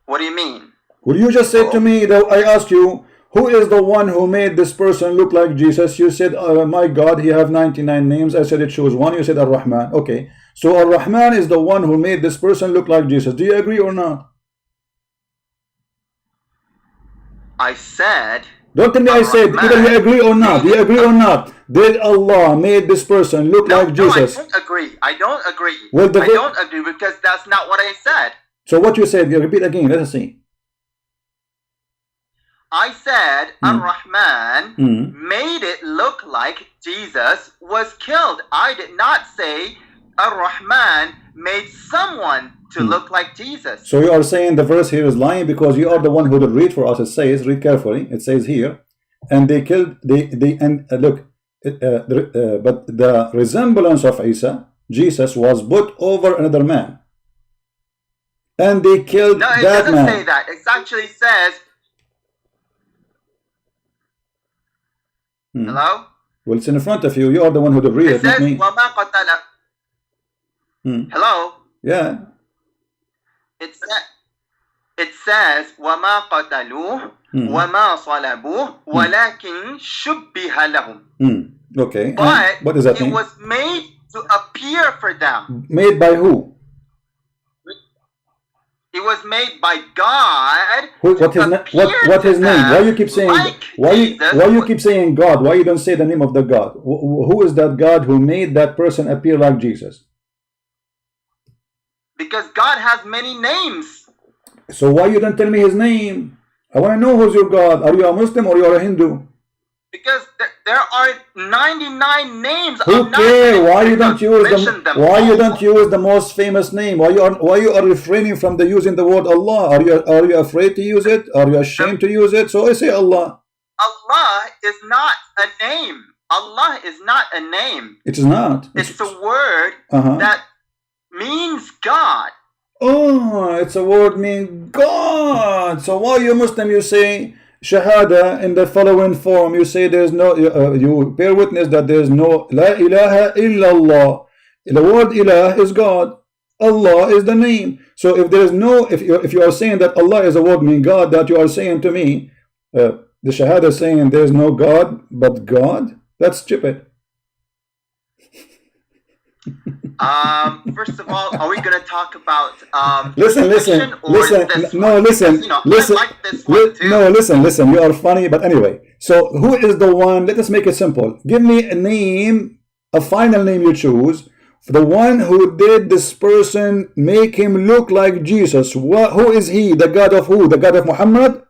What do you mean? Well, you just said to me that I asked you, who is the one who made this person look like Jesus? You said, my God, He have 99 names. I said it shows one. You said Ar-Rahman. Okay. So Ar-Rahman is the one who made this person look like Jesus. Do you agree or not? I said... Don't tell me I said. Either you agree or not. Do you agree or not? Did Allah made this person look like Jesus? No, I don't agree. I don't agree. Well, I don't agree because that's not what I said. So what you said, you repeat again. Let us see. I said Ar-Rahman made it look like Jesus was killed. I did not say Ar-Rahman made someone to look like Jesus. So you are saying the verse here is lying because you are the one who will read for us. It says, read carefully. It says here, and they killed, look, but the resemblance of Isa, Jesus, was put over another man. And they killed that man. No, it doesn't say that. It actually says, hello? Well, it's in front of you. You are the one who will read it, not me. Hello? Yeah. It says, وَمَا قَتَلُوهُ وَمَا صَلَبُوهُ وَلَكِنْ شُبِّهَ لَهُمْ. Okay. But what does that mean? It was made to appear for them. Made by who? It was made by God. What his name? Why you keep saying? Why you keep saying God? Why you don't say the name of the God? Who is that God who made that person appear like Jesus? Because God has many names. So why you don't tell me his name? I want to know who's your God. Are you a Muslim or you are a Hindu? Because there are 99 names. Who cares? Why you don't use you don't use the most famous name? Why you are refraining from using the word Allah? Are you afraid to use it? Are you ashamed to use it? So I say Allah. Allah is not a name. Allah is not a name. It is not. It's a word that means God. Oh, it's a word mean God. So why you Muslim you say Shahada in the following form? You say there's no, you bear witness that there's no La ilaha illallah. The word ilah is God. Allah is the name. So if there is no, if you are saying that Allah is a word mean God, that you are saying to me, the Shahada is saying there's no God but God, that's stupid. First of all, are we going to talk about listen, no, listen, because, you know, listen, I like this one too. no, listen, you are funny, but anyway. So who is the one? Let us make it simple. Give me a name, a final name you choose. The one who did this person make him look like Jesus. Who is he? The God of who? The God of Muhammad?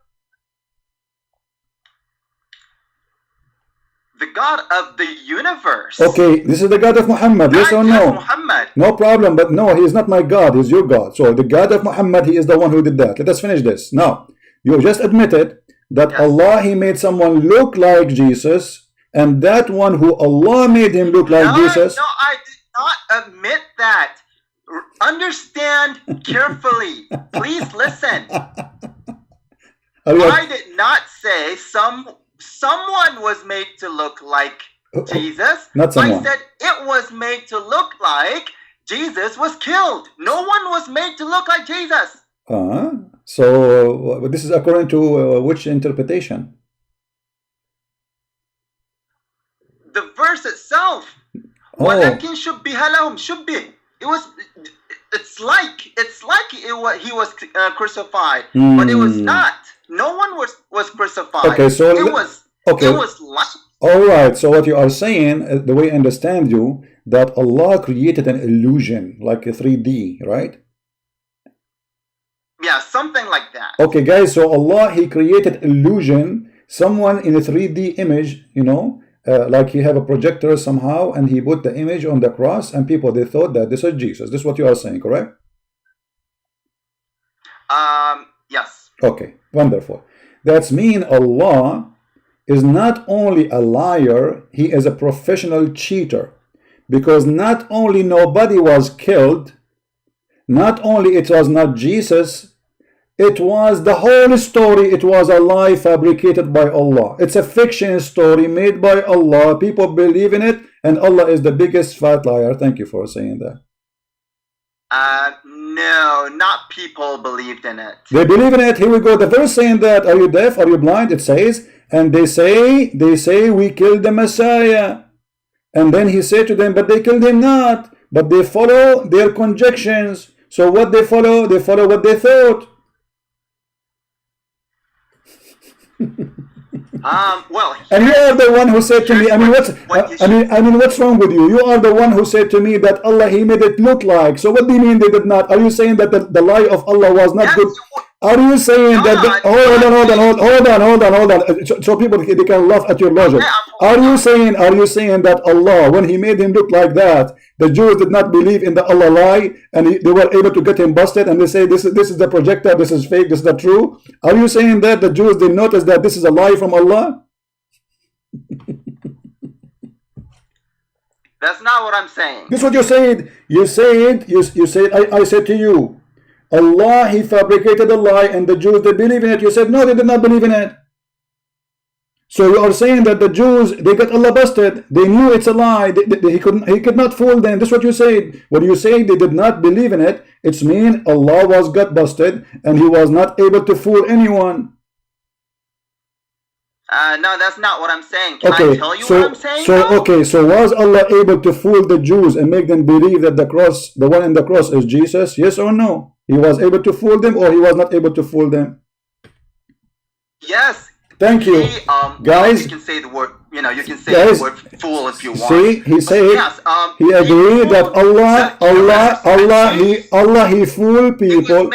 The God of the universe. Okay, this is the God of Muhammad, yes or no? Muhammad. No problem, but no, he is not my God, he's your God. So the God of Muhammad, he is the one who did that. Let us finish this. Now, you just admitted that yes, Allah, he made someone look like Jesus, and that one who Allah made him look like Jesus. No, I did not admit that. Understand carefully. Please listen. I did not say someone was made to look like Jesus. Not someone. I said it was made to look like Jesus was killed. No one was made to look like Jesus. So this is according to which interpretation? The verse itself. وَلَكِنْ شُبِّهَ لَهُمْ شُبِّهِ. It's like he was crucified, but it was not. No one was crucified. Okay, so it was like. All right. So what you are saying, the way I understand you, that Allah created an illusion, like a 3D, right? Yeah, something like that. Okay, guys. So Allah, he created illusion, someone in a 3D image, you know. Like you have a projector somehow, and he put the image on the cross, and people, they thought that this is Jesus. This is what you are saying, correct? Yes. Okay, wonderful. That's mean Allah is not only a liar, he is a professional cheater, because not only nobody was killed, not only it was not Jesus, it was the whole story. It was a lie fabricated by Allah. It's a fiction story made by Allah. People believe in it, and Allah is the biggest fat liar. Thank you for saying that. No, not people believed in it. They believe in it. Here we go. The verse saying that, are you deaf? Are you blind? It says, and they say we killed the Messiah. And then he said to them, but they killed him not, but they follow their conjectures. So what they follow what they thought. Well, and you are the one who said to me, I mean, what's wrong with you? You are the one who said to me that Allah, he made it look like. So what do you mean they did not? Are you saying that the lie of Allah was not good? Are you saying that hold on. So people, they can laugh at your logic. Are you saying that Allah, when he made him look like that, the Jews did not believe in the Allah lie, and they were able to get him busted, and they say this is the projector, this is fake, this is not true? Are you saying that the Jews did notice that this is a lie from Allah? That's not what I'm saying. This is what you said. You said I said to you, Allah, he fabricated a lie, and the Jews, they believe in it. You said no, they did not believe in it. So you are saying that the Jews, they got Allah busted. They knew it's a lie. He could not fool them. This is what you said. When you say they did not believe in it, it's mean Allah got busted, and he was not able to fool anyone. No, that's not what I'm saying. Can I tell you what I'm saying? So was Allah able to fool the Jews and make them believe that the one in the cross is Jesus? Yes or no? He was able to fool them, or he was not able to fool them? Yes. Thank you, guys. You can say the word, you can say the word fool if you want. See, he said, yes, he agreed that Allah, he fooled people.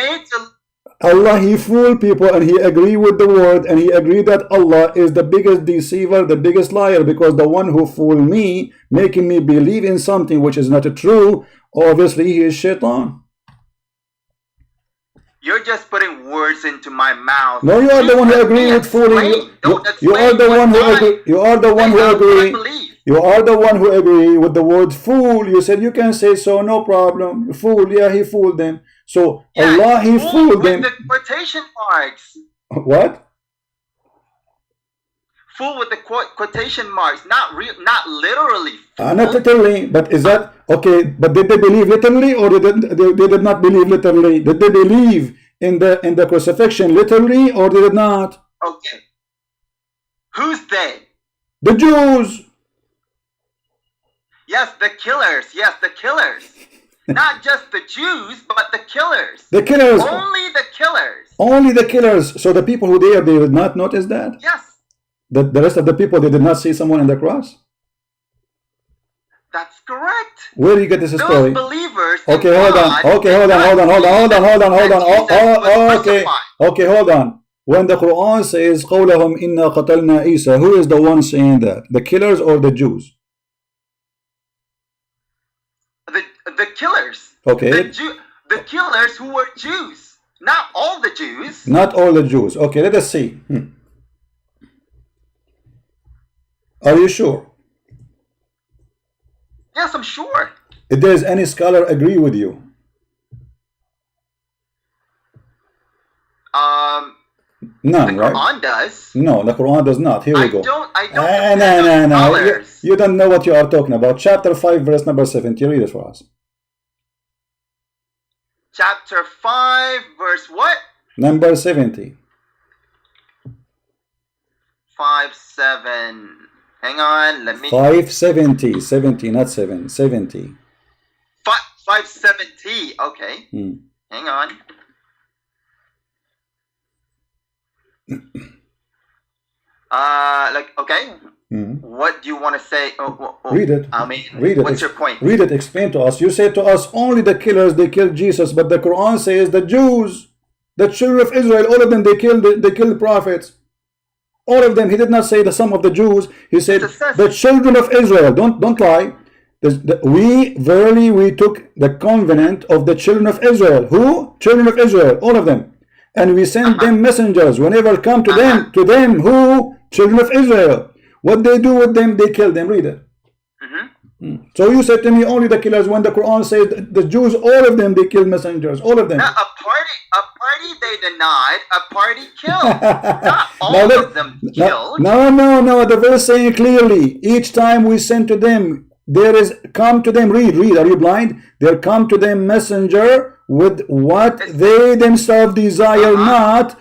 Allah, he fooled people, and he agreed with the word, and he agreed that Allah is the biggest deceiver, the biggest liar, because the one who fooled me, making me believe in something which is not true, obviously he is shaitan. You're just putting words into my mouth. No, you are the one who agreed with fooling. You are the one who agreed. You are the one who agreed. You are the one who agreed with the word fool. You said you can say so, no problem. Fool, yeah, he fooled them. So Allah, he fooled them. With the quotation marks. What? Fool with the quotation marks, not literally. Not literally, but is that okay? But did they believe literally, or they did not believe literally? Did they believe in the crucifixion literally, or they did not? Okay. Who's they? The Jews. Yes, the killers. Yes, the killers. Not just the Jews, but the killers. The killers. Only the killers. Only the killers. So the people who they did not notice that? Yes. The rest of the people, they did not see someone on the cross? That's correct. Where do you get this story? Those believers. Okay, hold on. Okay, hold on. Okay, hold on. When the Quran says قولهم إنا قتلنا عيسى, who is the one saying that? The killers or the Jews? The killers. Okay. The killers who were Jews. Not all the Jews. Not all the Jews. Okay, let us see. Are you sure? Yes, I'm sure. If there is any scholar agree with you? None, the right? Quran does. No, the Quran does not. Here we go. I don't No. You don't know what you are talking about. Chapter 5, verse number 70. Read it for us. Chapter 5, verse what? Number 70. 5-7. Hang on, let me. 570. 70, not 7. 70. 570. Okay. Hang on. Okay. What do you want to say? Read it. I mean, read it. What's your point? Read it. Explain to us. You say to us only the killers they killed Jesus, but the Quran says the Jews, the children of Israel, all of them they killed prophets. All of them. He did not say the sum of the Jews. He said the children of Israel. Don't lie. We took the covenant of the children of Israel. Who? Children of Israel. All of them. And we sent them messengers. Whenever come to them, who? Children of Israel. What they do with them? They kill them. Read it. So you said to me only the killers, when the Quran says the Jews, all of them, they killed messengers. All of them. Now, a party they denied, a party killed. Not all of them killed. No. The verse saying clearly, each time we send to them, there is come to them. Read. Are you blind? There come to them messenger with what they themselves desire not.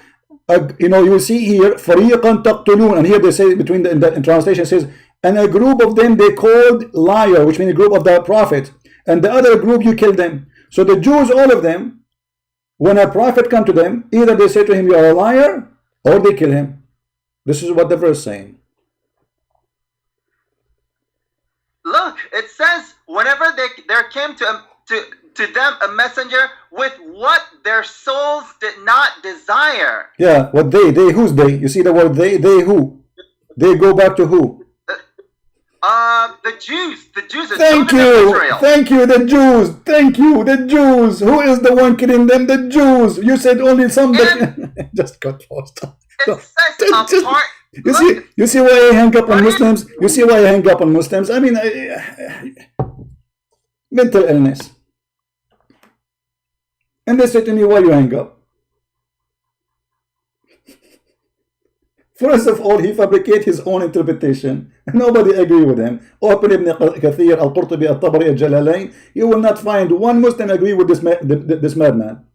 You see here, فَرِيقًا تَقْتُلُونَ, and here they say between in translation it says, and a group of them they called liar, which means a group of the prophet, and the other group you kill them. So the Jews, all of them, when a prophet come to them, either they say to him you are a liar, or they kill him. This is what the verse is saying. Look, it says whenever there came to them a messenger with what their souls did not desire. Yeah, what who's they? You see the word they who? They go back to who? The Jews. The Jews are Thank you, the Jews. Thank you, the Jews. Who is the one killing them? The Jews. You said only some. Just got lost. It says apart. You see why I hang up on Muslims? You see why I hang up on Muslims? I mean, mental illness. And they say to me, why you hang up? First of all, he fabricated his own interpretation. Nobody agree with him. Open Ibn Kathir, Al-Qurtubi, Al-Tabari, Al-Jalalain. You will not find one Muslim agree with this madman.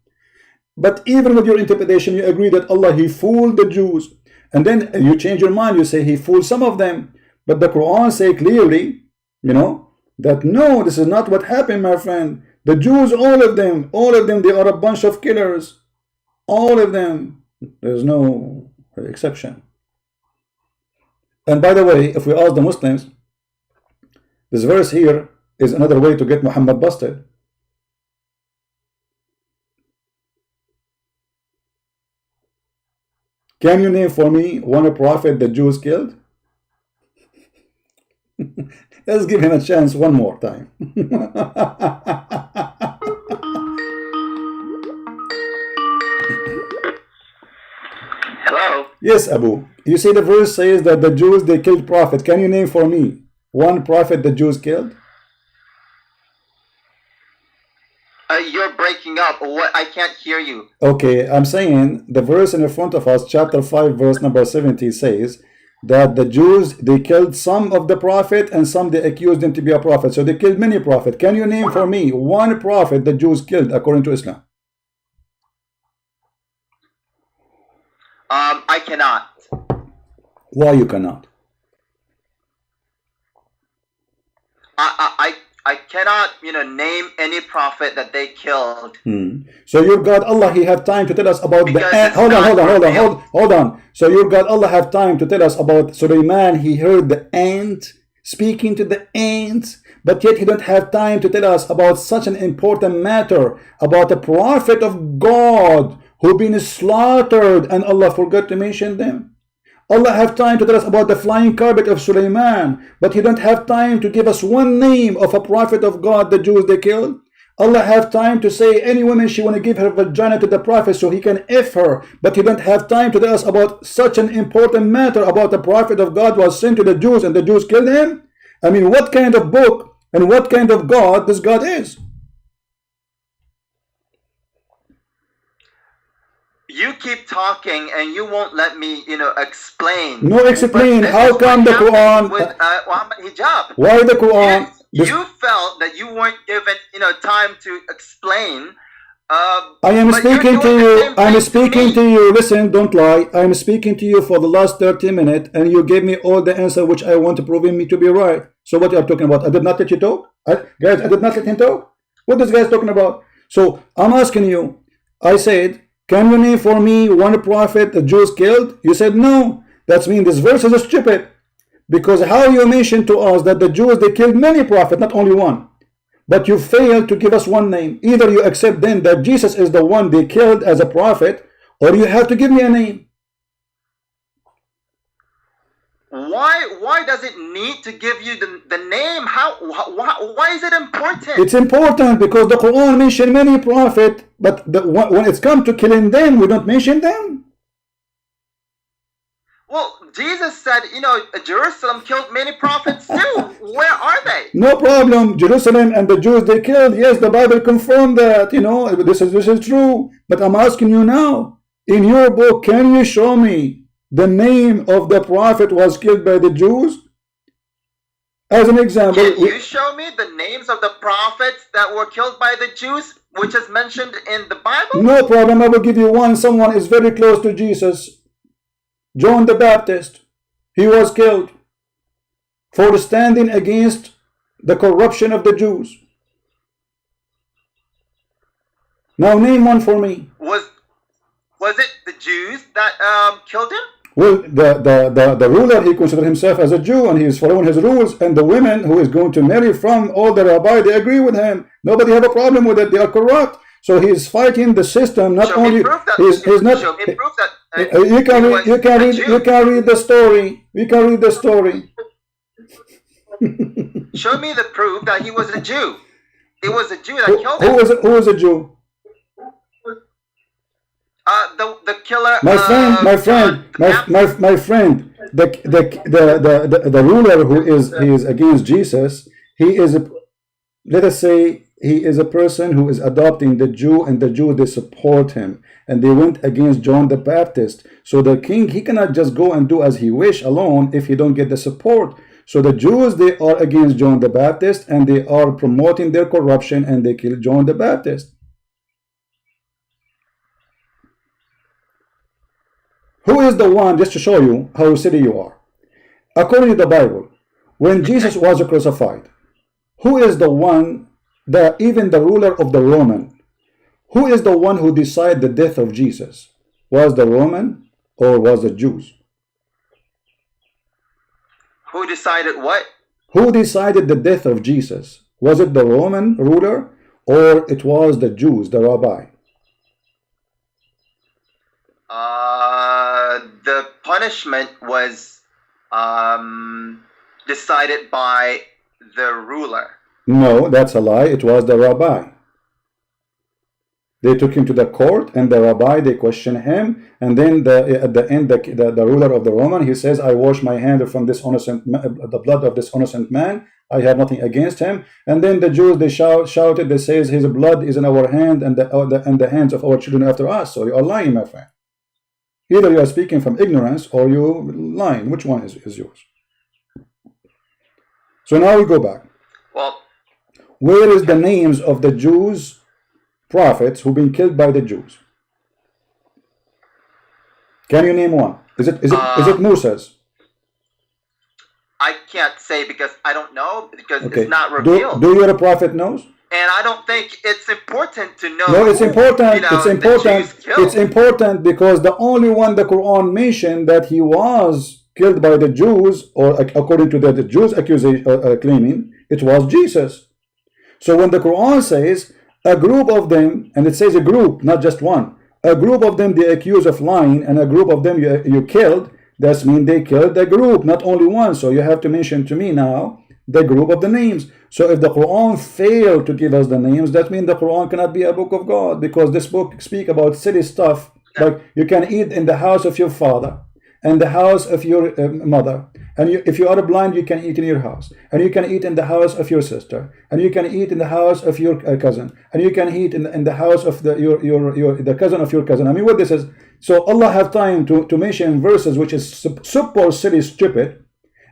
But even with your interpretation, you agree that Allah, he fooled the Jews. And then you change your mind, you say he fooled some of them. But the Quran say clearly, that no, this is not what happened, my friend. The Jews, all of them, they are a bunch of killers. All of them. There's no exception. And by the way, if we ask the Muslims, this verse here is another way to get Muhammad busted. Can you name for me one prophet the Jews killed? Let's give him a chance one more time. Hello? Yes, Abu. You see the verse says that the Jews, they killed prophet. Can you name for me one prophet the Jews killed? You're breaking up. What? I can't hear you. Okay, I'm saying the verse in front of us, chapter 5, verse number 70 says that the Jews, they killed some of the prophet and some they accused him to be a prophet. So they killed many prophets. Can you name for me one prophet the Jews killed according to Islam? I cannot. Why you cannot? I cannot, name any prophet that they killed. So your God Allah, He have time to tell us about Because the ant. it's Hold on, not hold on, hold on, revealed. hold on. So your God Allah have time to tell us about Sulaiman. He heard the ant speaking to the ants, but yet He don't have time to tell us about such an important matter, about a prophet of God who been slaughtered, and Allah forgot to mention them. Allah have time to tell us about the flying carpet of Sulaiman, but He don't have time to give us one name of a prophet of God the Jews they killed. Allah have time to say any woman she want to give her vagina to the prophet so he can F her, but He don't have time to tell us about such an important matter about the prophet of God was sent to the Jews and the Jews killed him. I mean, what kind of book and what kind of God this God is? You keep talking and you won't let me, explain. No explain. How come the Quran? With Muhammad Hijab. Why the Quran? You felt that you weren't given, time to explain. I am speaking to you. I'm speaking to you. Listen, don't lie. I'm speaking to you for the last 30 minutes, and you gave me all the answer which I want to prove me to be right. So what you are talking about? I did not let you talk, guys. I did not let him talk. What this guy is talking about? So I'm asking you. I said, can you name for me one prophet the Jews killed? You said no. That means this verse is stupid. Because how you mentioned to us that the Jews, they killed many prophets, not only one. But you failed to give us one name. Either you accept then that Jesus is the one they killed as a prophet, or you have to give me a name. Why does it need to give you the name? Why is it important? It's important because the Quran mentioned many prophets, but when it's come to killing them, we don't mention them. Well, Jesus said, Jerusalem killed many prophets too. Where are they? No problem. Jerusalem and the Jews they killed. Yes, the Bible confirmed that. This is true. But I'm asking you now, in your book, can you show me the name of the prophet was killed by the Jews? As an example, can you show me the names of the prophets that were killed by the Jews, which is mentioned in the Bible? No problem. I will give you one. Someone is very close to Jesus. John the Baptist. He was killed for standing against the corruption of the Jews. Now name one for me. Was it the Jews that killed him? Well, the ruler, he considered himself as a Jew and he is following his rules, and the women who is going to marry from all the rabbi, they agree with him. Nobody have a problem with it. They are corrupt. So he is fighting the system. Not only he's not. You can read the story. You can read the story. Show me the proof that he was a Jew. It was a Jew that killed him. Who was a Jew? The killer. My friend. The ruler who is against Jesus. He is let us say he is a person who is adopting the Jew, and the Jew they support him, and they went against John the Baptist. So the king, he cannot just go and do as he wish alone if he don't get the support. So the Jews, they are against John the Baptist, and they are promoting their corruption, and they kill John the Baptist. Who is the one, just to show you how silly you are? According to the Bible, when Jesus was crucified, who is the one, even the ruler of the Roman, who is the one who decided the death of Jesus? Was the Roman or was the Jews? Who decided what? Who decided the death of Jesus? Was it the Roman ruler or it was the Jews, the rabbi? The punishment was decided by the ruler. No, that's a lie. It was the rabbi. They took him to the court, and the rabbi, they questioned him, and then at the end, the ruler of the Roman, he says, I wash my hand from this innocent, the blood of this innocent man. I have nothing against him. And then the Jews, they shouted, they says, his blood is in our hand and the hands of our children after us. So you are lying, my friend. Either you are speaking from ignorance or you lying. Which one is yours? So now we go back. Well, where is the names of the Jews prophets who've been killed by the Jews? Can you name one? Is it Moses? I can't say because I don't know, because it's not revealed. Do your prophet knows? And I don't think it's important to know. No, it's important. It's important. It's important because the only one the Quran mentioned that he was killed by the Jews, or according to the Jews accusation claiming, it was Jesus. So when the Quran says a group of them, and it says a group, not just one, a group of them they accuse of lying, and a group of them you killed, that means they killed the group, not only one. So you have to mention to me now the group of the names. So if the Quran failed to give us the names, that means the Quran cannot be a book of God, because this book speaks about silly stuff, like you can eat in the house of your father and the house of your mother, and if you are blind you can eat in your house, and you can eat in the house of your sister, and you can eat in the house of your cousin, and you can eat in the house of the cousin of your cousin. I mean, what this is. So Allah have time to mention verses which is super silly, stupid,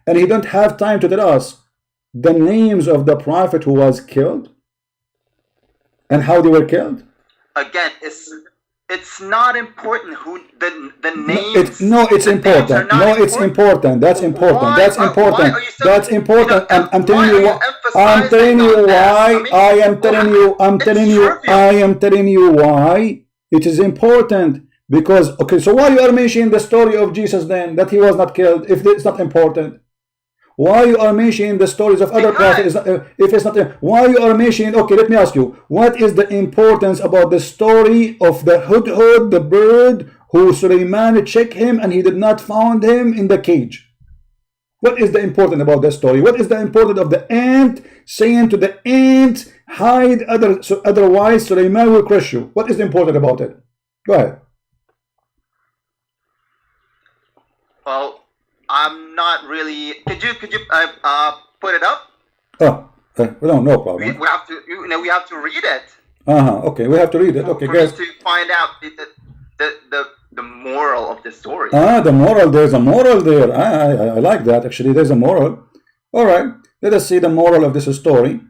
and he don't have time to tell us the names of the prophet who was killed and how they were killed. Again, it's not important who the names. It's important. No, it's important. That's important. That's important. That's important. I'm telling you why. I'm telling you why. I am telling you. I'm telling you. I am telling you why it is important. Because okay, so why you are mentioning the story of Jesus then, that he was not killed, if it's not important? Why you are mentioning the stories of other prophets if it's not? Why you are mentioning? Okay, let me ask you, what is the importance about the story of the hudhud, the bird, who Sulaiman checked him and he did not find him in the cage? What is the important about that story? What is the important of the ant saying to the ant, hide, otherwise Sulaiman will crush you? What is important about it? Go ahead. Well, I'm not really. Could you put it up? No problem. We have to. We have to read it. Okay, we have to read it. Okay, guys. To find out the moral of the story. The moral. There's a moral there. I like that. Actually, there's a moral. All right. Let us see the moral of this story.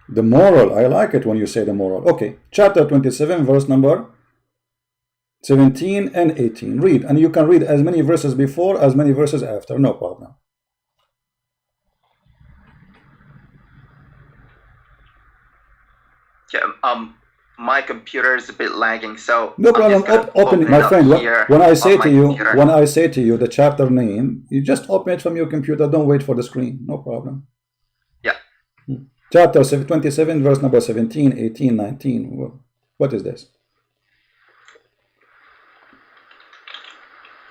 The moral, I like it when you say the moral. Okay, chapter 27, verse number 17 and 18. Read, and you can read as many verses before, as many verses after, no problem. Yeah, my computer is a bit lagging, so no problem. Open, my friend. When I say to you the chapter name, you just open it from your computer. Don't wait for the screen. No problem. Yeah. Chapter 27, verse number 17, 18, 19. What is this?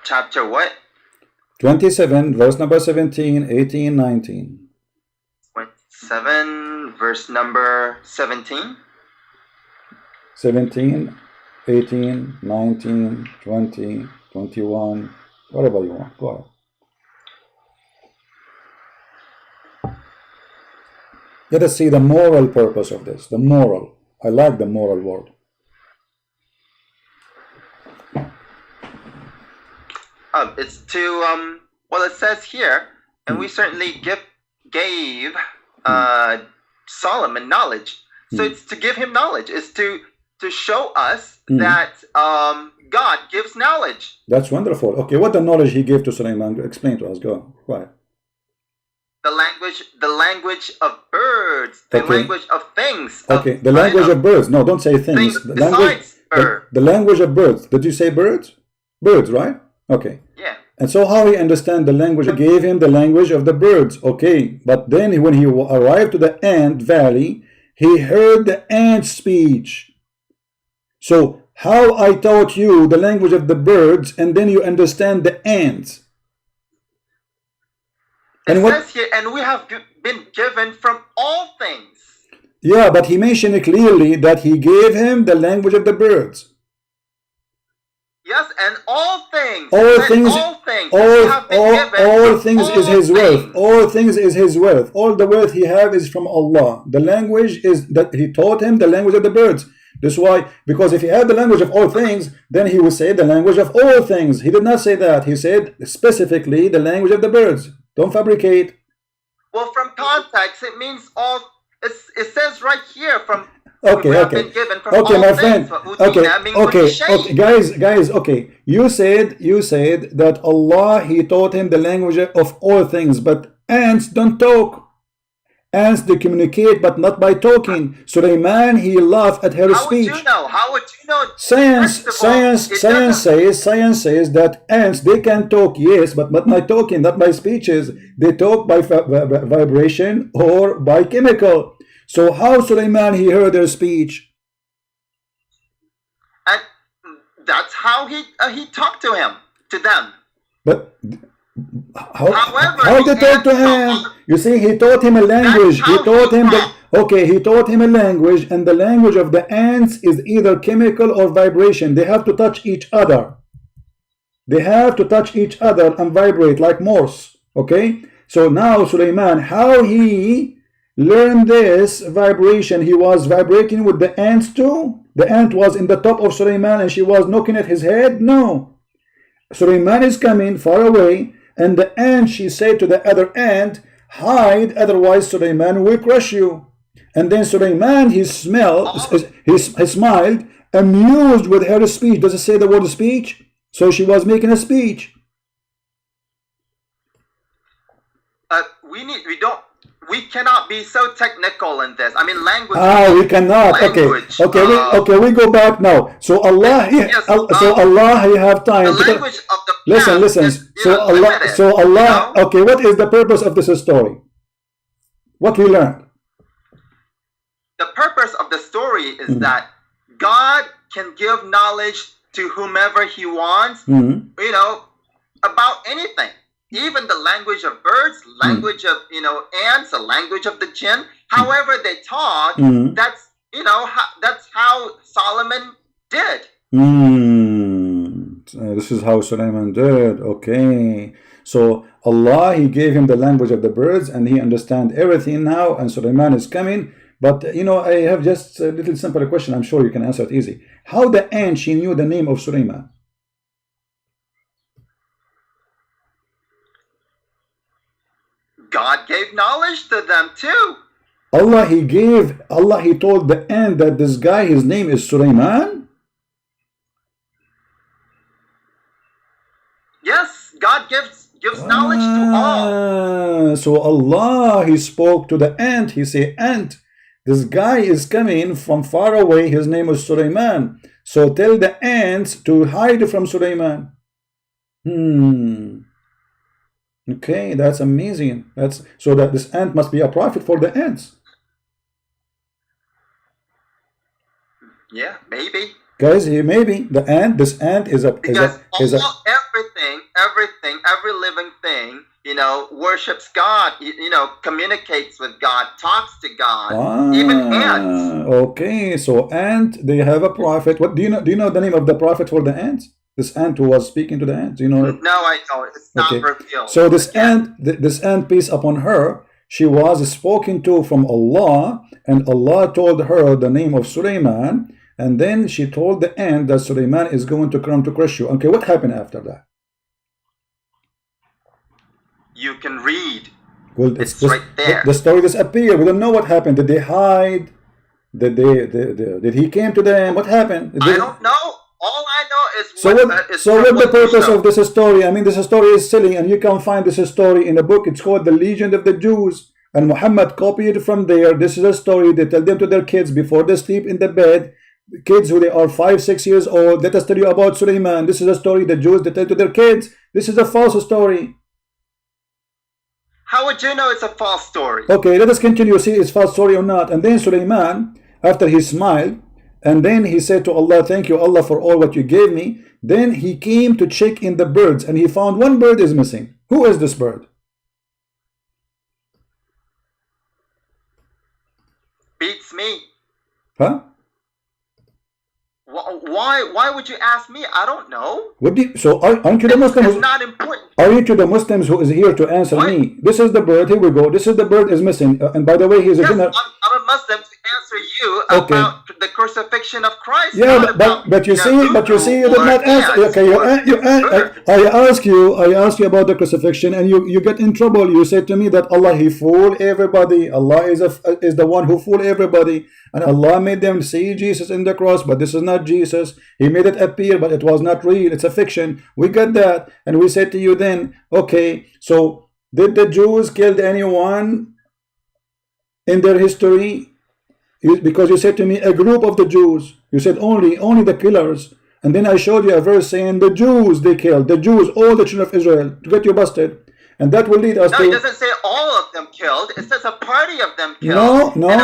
Chapter what? 27, verse number 17, 18, 19. 27, verse number 17? 17, 18, 19, 20, 21, whatever you want. Go ahead. Let us see the moral purpose of this. The moral. I like the moral word. It's to well, it says here, and we certainly gave Solomon knowledge. So it's to give him knowledge. It's to show us that God gives knowledge. That's wonderful. Okay, what the knowledge he gave to Sulaiman? Explain to us. Go ahead. The language of birds, the language of things. Okay, the language of birds. No, don't say things. The language of birds. Did you say birds? Birds, right? Okay. Yeah. And so how he understand the language? Gave him the language of the birds. Okay, but then when he arrived to the ant valley, he heard the ant speech. So how I taught you the language of the birds, and then you understand the ants. And it says here, and we have been given from all things. Yeah, but he mentioned clearly that he gave him the language of the birds. Yes, and all things. All things. All things is his wealth. All things is his wealth. All the wealth he have is from Allah. The language is that he taught him the language of the birds. That's why, because if he had the language of all things, then he would say the language of all things. He did not say that. He said specifically the language of the birds. Don't fabricate. Well, from context, it means all. It says right here from we have been given from okay, all my things. friend. Okay, guys. Okay, you said that Allah, He taught him the language of all things, but ants don't talk. Ants, they communicate, but not by talking. Sulaiman, he laughed at her speech. How would you know? Science says that ants, they can talk, yes, but not by talking, not by speeches. They talk by vibration or by chemical. So how Sulaiman, he heard their speech? And that's how he talked to them. But how they talk to him? You see, he taught him a language. He taught him a language, and the language of the ants is either chemical or vibration. They have to touch each other. They have to touch each other and vibrate like Morse. Okay? So now Sulaiman, how he learned this vibration? He was vibrating with the ants too? The ant was in the top of Sulaiman and she was knocking at his head? No. Sulaiman is coming far away, and the ant, she said to the other ant, hide, otherwise Sulaiman will crush you. And then Sulaiman, he smiled, amused with her speech. Does it say the word speech? So she was making a speech. We cannot be so technical in this. I mean, language. We cannot. Language, we go back now. So Allah, Allah, you have time. The language of the listen. Allah. Okay, what is the purpose of this story? What we learned? The purpose of the story is that God can give knowledge to whomever He wants. You know, about anything. Even the language of birds, language of ants, the language of the jinn. However they talk, that's that's how Solomon did. This is how Solomon did. Okay, so Allah, He gave him the language of the birds, and he understands everything now. And Solomon is coming. But I have just a little simple question. I'm sure you can answer it easy. How the ant, she knew the name of Solomon? God gave knowledge to them too. Allah, He told the ant that this guy, his name is Sulaiman? Yes, God gives knowledge to all. So Allah, He spoke to the ant. He said, ant, this guy is coming from far away. His name is Sulaiman. So tell the ants to hide from Sulaiman. Okay, that's amazing. So that this ant must be a prophet for the ants. Yeah, maybe. Guys, maybe this ant is every living thing, worships God, communicates with God, talks to God, even ants. Okay, so ant, they have a prophet. What do you know the name of the prophet for the ants? This ant who was speaking to the ants, No, I don't. It's not revealed. So this ant, peace upon her, she was spoken to from Allah, and Allah told her the name of Sulaiman, and then she told the ant that Sulaiman is going to come to crush you. Okay, what happened after that? You can read. Well, it's right there. The story disappeared. We don't know what happened. Did they hide? Did he came to them? What happened? I don't know. All I know is what's the purpose of this story? I mean, this story is silly, and you can find this story in a book. It's called The Legend of the Jews, and Muhammad copied it from there. This is a story they tell them to their kids before they sleep in the bed. Kids who they are 5-6 years old, let us tell you about Sulaiman. This is a story the Jews they tell to their kids. This is a false story. How would you know it's a false story? Okay, let us continue. See, it's false story or not. And then Sulaiman, after he smiled, and then he said to Allah, thank you, Allah, for all what you gave me. Then he came to check in the birds, and he found one bird is missing. Who is this bird? Beats me. Huh? Why would you ask me? I don't know. So aren't you the Muslim? It's not important. Are you to the Muslims who is here to answer me? This is the bird. Here we go. This is the bird is missing. And by the way, he's a yes, dinner. I'm a Muslim to answer you about the crucifixion of Christ. Yeah, but you see, you did not answer. Okay, I ask you about the crucifixion, and you get in trouble. You said to me that Allah, He fooled everybody. Allah is the one who fooled everybody, and Allah made them see Jesus in the cross, but this is not Jesus. He made it appear, but it was not real. It's a fiction. We get that, and we said to you then, okay, so did the Jews kill anyone in their history? Because you said to me a group of the Jews. You said only the killers, and then I showed you a verse saying the Jews, they killed the Jews, all the children of Israel, to get you busted. And that will lead us to... No, it doesn't say all of them killed. It says a party of them killed. No.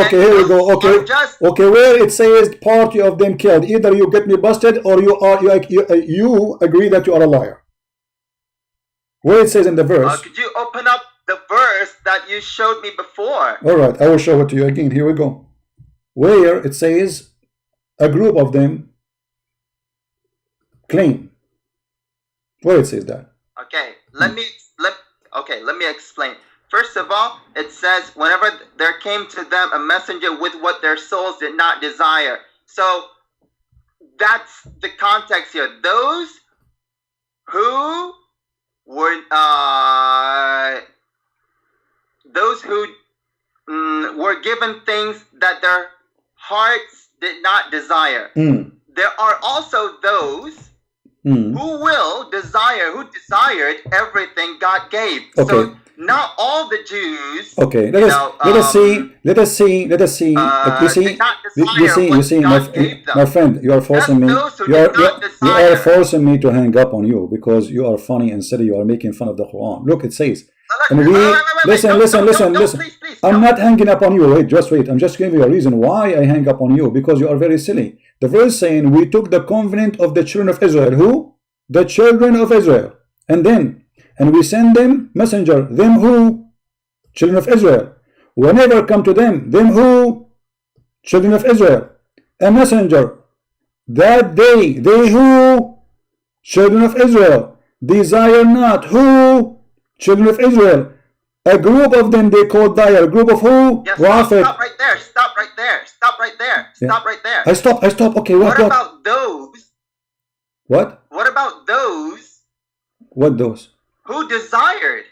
Okay, here we go. Okay, where it says party of them killed, either you get me busted or you agree that you are a liar. Where it says in the verse. Could you open up the verse that you showed me before? All right, I will show it to you again. Here we go. Where it says a group of them claim. Where it says that. Okay, let me explain. First of all, it says whenever there came to them a messenger with what their souls did not desire. So that's the context here. Those who were given things that their hearts did not desire. There are also those who desired everything God gave. Okay. So not all the Jews. Okay, let us see. You see, my friend, you are forcing me. You are forcing me to hang up on you because you are funny and silly. You are making fun of the Quran. Look, it says. And listen. Please, I'm not hanging up on you. Wait, just wait. I'm just giving you a reason why I hang up on you, because you are very silly. The verse saying we took the covenant of the children of Israel. Who? The children of Israel. And we send them messenger. Them who? Children of Israel. Whenever come to them who? Children of Israel. A messenger. That they who? Children of Israel. Desire not. Who? Children of Israel. A group of them they called liar. A group of who? Yes, Prophet. Stop right there. I stop. Okay, what about those? What? What about those? What those? Who desired?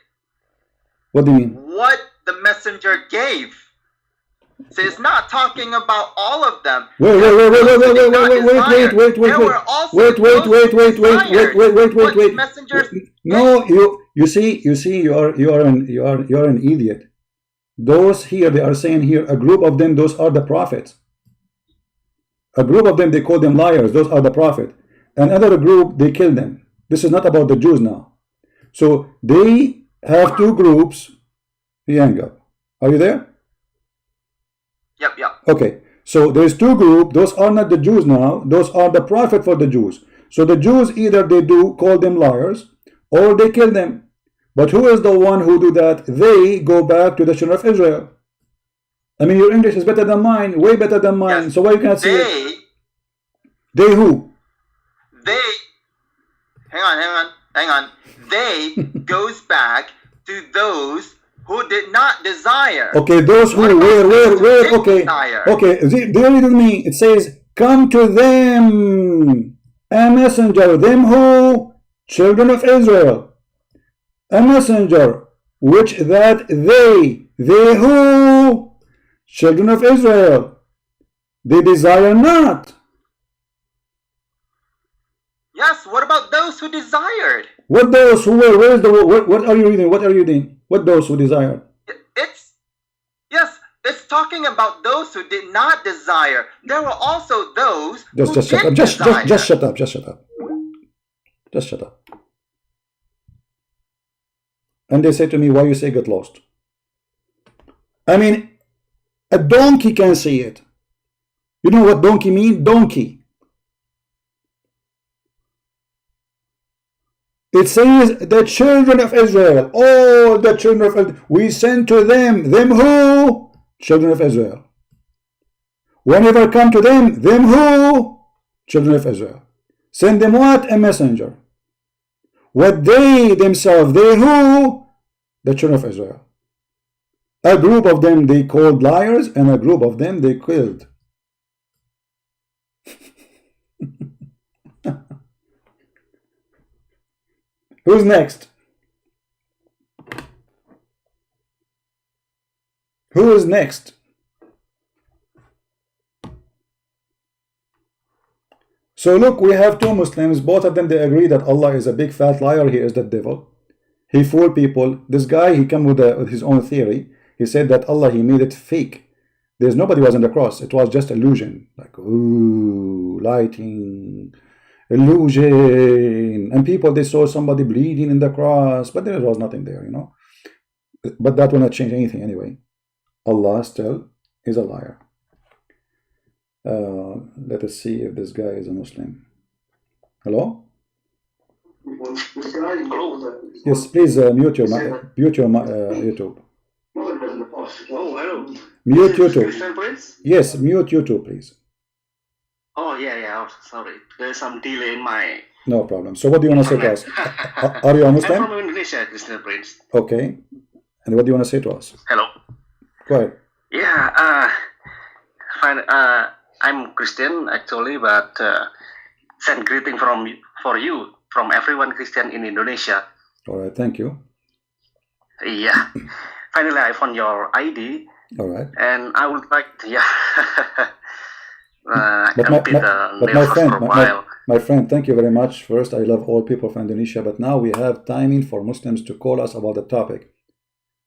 What do you mean? What the messenger gave. So it's not talking about all of them. Wait. No, you see, you are an idiot. Those here, they are saying here, a group of them, those are the prophets. A group of them, they call them liars. Those are the prophet. Another group, they kill them. This is not about the Jews now. So they have two groups. Hang up. Are you there? Yep. Okay. So there's two groups. Those are not the Jews now. Those are the prophet for the Jews. So the Jews, either they do call them liars or they kill them. But who is the one who do that? They go back to the children of Israel. I mean, your English is better than mine, way better than mine. Yes. So why you can't see it? They who? Hang on. They goes back to those who did not desire. Okay, those who where? Okay. They only to me. It says, "Come to them, a messenger." Them who? Children of Israel. A messenger, which that they who? Children of Israel. They desire not. Yes, what about those who desired? What those who were? Where is the what are you reading? What are you reading? What those who desired? It's talking about those who did not desire. There were also those who Just shut up. Just shut up. Just shut up. And they say to me, why you say get lost? I mean, a donkey can see it. You know what donkey mean? Donkey. It says the children of Israel, all the children of Israel, we sent to them who? Children of Israel. Whenever come to them who? Children of Israel. Send them what? A messenger. What they themselves, they who? The children of Israel. A group of them they called liars, and a group of them they killed. Who's next? Who is next? So look, we have two Muslims. Both of them, they agree that Allah is a big fat liar. He is the devil. He fooled people. This guy, he came with his own theory. He said that Allah, he made it fake. There's nobody was on the cross. It was just illusion. Like, ooh, lighting, illusion. And people, they saw somebody bleeding in the cross, but there was nothing there, you know. But that will not change anything anyway. Allah still is a liar. Let us see if this guy is a Muslim. Hello? Yes, please mute your YouTube. Oh, hello. Mute YouTube. ChristianPrince? Yes, mute YouTube, please. Oh, yeah. Oh, sorry. There's some delay in my... No problem. So what do you want to say to us? Are you a Muslim? I'm from Indonesia, ChristianPrince. Okay. And what do you want to say to us? Hello. Go ahead. Yeah, fine. I'm Christian actually, but send greeting for you from everyone Christian in Indonesia. All right, thank you. Yeah. Finally, I found your ID. All right. And I would like to, my friend, thank you very much. First, I love all people from Indonesia, but now we have timing for Muslims to call us about the topic.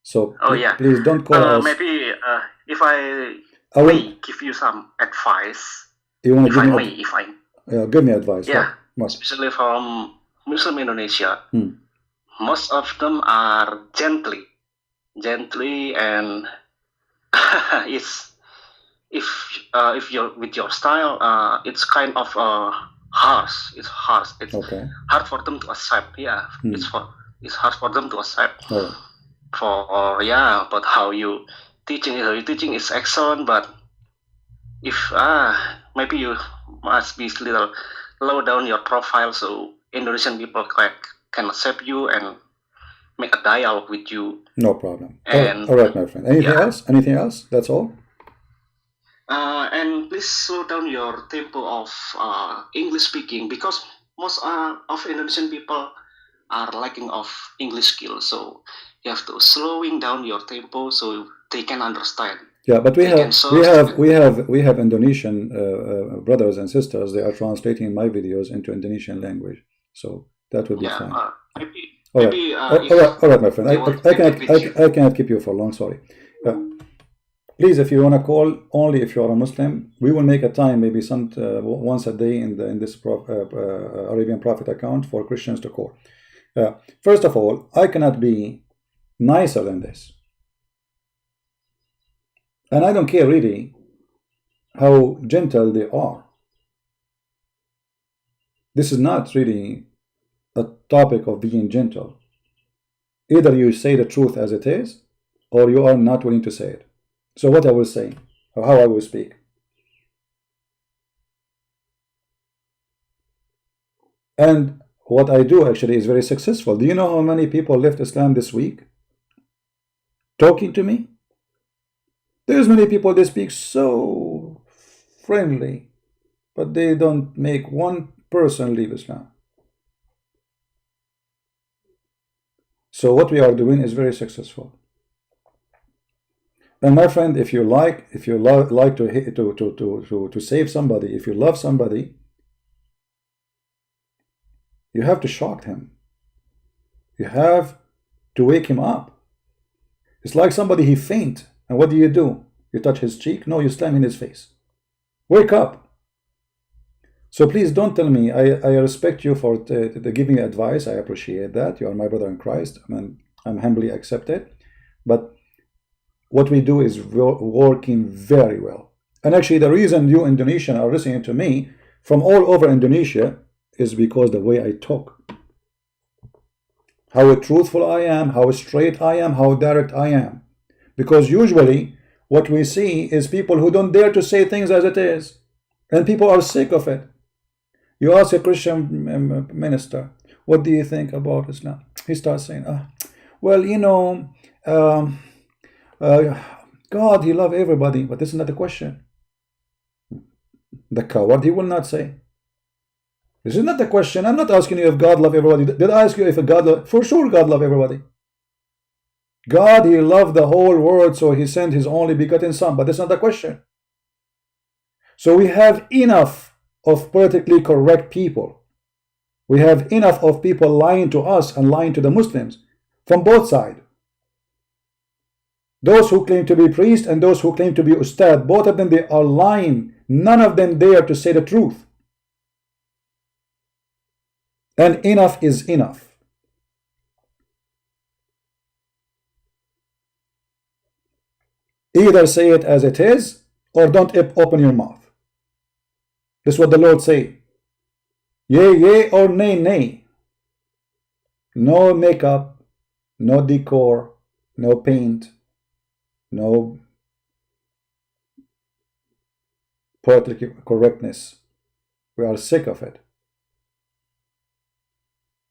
So please don't call us. Maybe if I may give you some advice. You want to give me? If I give me advice. Yeah, what? Especially from Muslim Indonesia. Most of them are gently, and it's if you're with your style, it's kind of harsh. It's harsh. It's hard for them to accept. Yeah, it's hard for them to accept. Oh. But how you teaching is excellent, but if maybe you must be a little low down your profile so Indonesian people can accept you and make a dialogue with you. No problem. And all right, my friend. Anything else? Anything else? That's all. And please slow down your tempo of English speaking, because most of Indonesian people are lacking of English skills. So you have to slowing down your tempo so they can understand. Yeah, but we have Indonesian brothers and sisters. They are translating my videos into Indonesian language, so that will be fine. All right, my friend. I cannot keep you for long. Sorry. Please, if you want to call, only if you are a Muslim. We will make a time, maybe once a day in this Arabian Prophet account for Christians to call. First of all, I cannot be nicer than this. And I don't care really how gentle they are. This is not really a topic of being gentle. Either you say the truth as it is, or you are not willing to say it. So what I will say, or how I will speak. And what I do actually is very successful. Do you know how many people left Islam this week? Talking to me? There's many people, they speak so friendly, but they don't make one person leave Islam. So what we are doing is very successful. And my friend, if you like to save somebody, if you love somebody, you have to shock him. You have to wake him up. It's like somebody, he faint. And what do? You touch his cheek? No, you slam in his face. Wake up. So please don't tell me. I respect you for giving me advice. I appreciate that. You are my brother in Christ, and I'm humbly accepted. But what we do is working very well. And actually, the reason you Indonesians are listening to me from all over Indonesia is because the way I talk. How truthful I am, how straight I am, how direct I am. Because usually what we see is people who don't dare to say things as it is. And people are sick of it. You ask a Christian minister, what do you think about Islam? He starts saying, well, you know, God, He loves everybody, but this is not the question. The coward, he will not say. This is not the question. I'm not asking you if God loves everybody. Did I ask you if God loves? For sure God loves everybody. God, He loved the whole world, so He sent His only begotten Son. But that's not the question. So we have enough of politically correct people. We have enough of people lying to us and lying to the Muslims from both sides. Those who claim to be priests and those who claim to be ustad, both of them, they are lying. None of them dare to say the truth. And enough is enough. Either say it as it is or don't open your mouth. This is what the Lord say. Yea, yea, or nay, nay. No makeup, no decor, no paint, no political correctness. We are sick of it.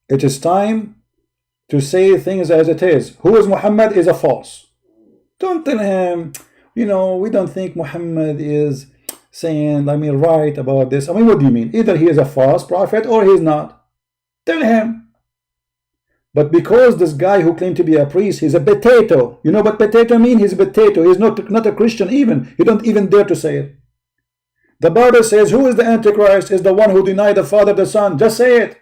It is time to say things as it is. Who is Muhammad is a false. Don't tell him, you know, we don't think Muhammad is saying, right about this. What do you mean? Either he is a false prophet or he is not. Tell him. But because this guy who claimed to be a priest, he's a potato. You know what potato mean? He's a potato. He's not a Christian even. You don't even dare to say it. The Bible says, who is the Antichrist? Is the one who denied the Father, the Son. Just say it.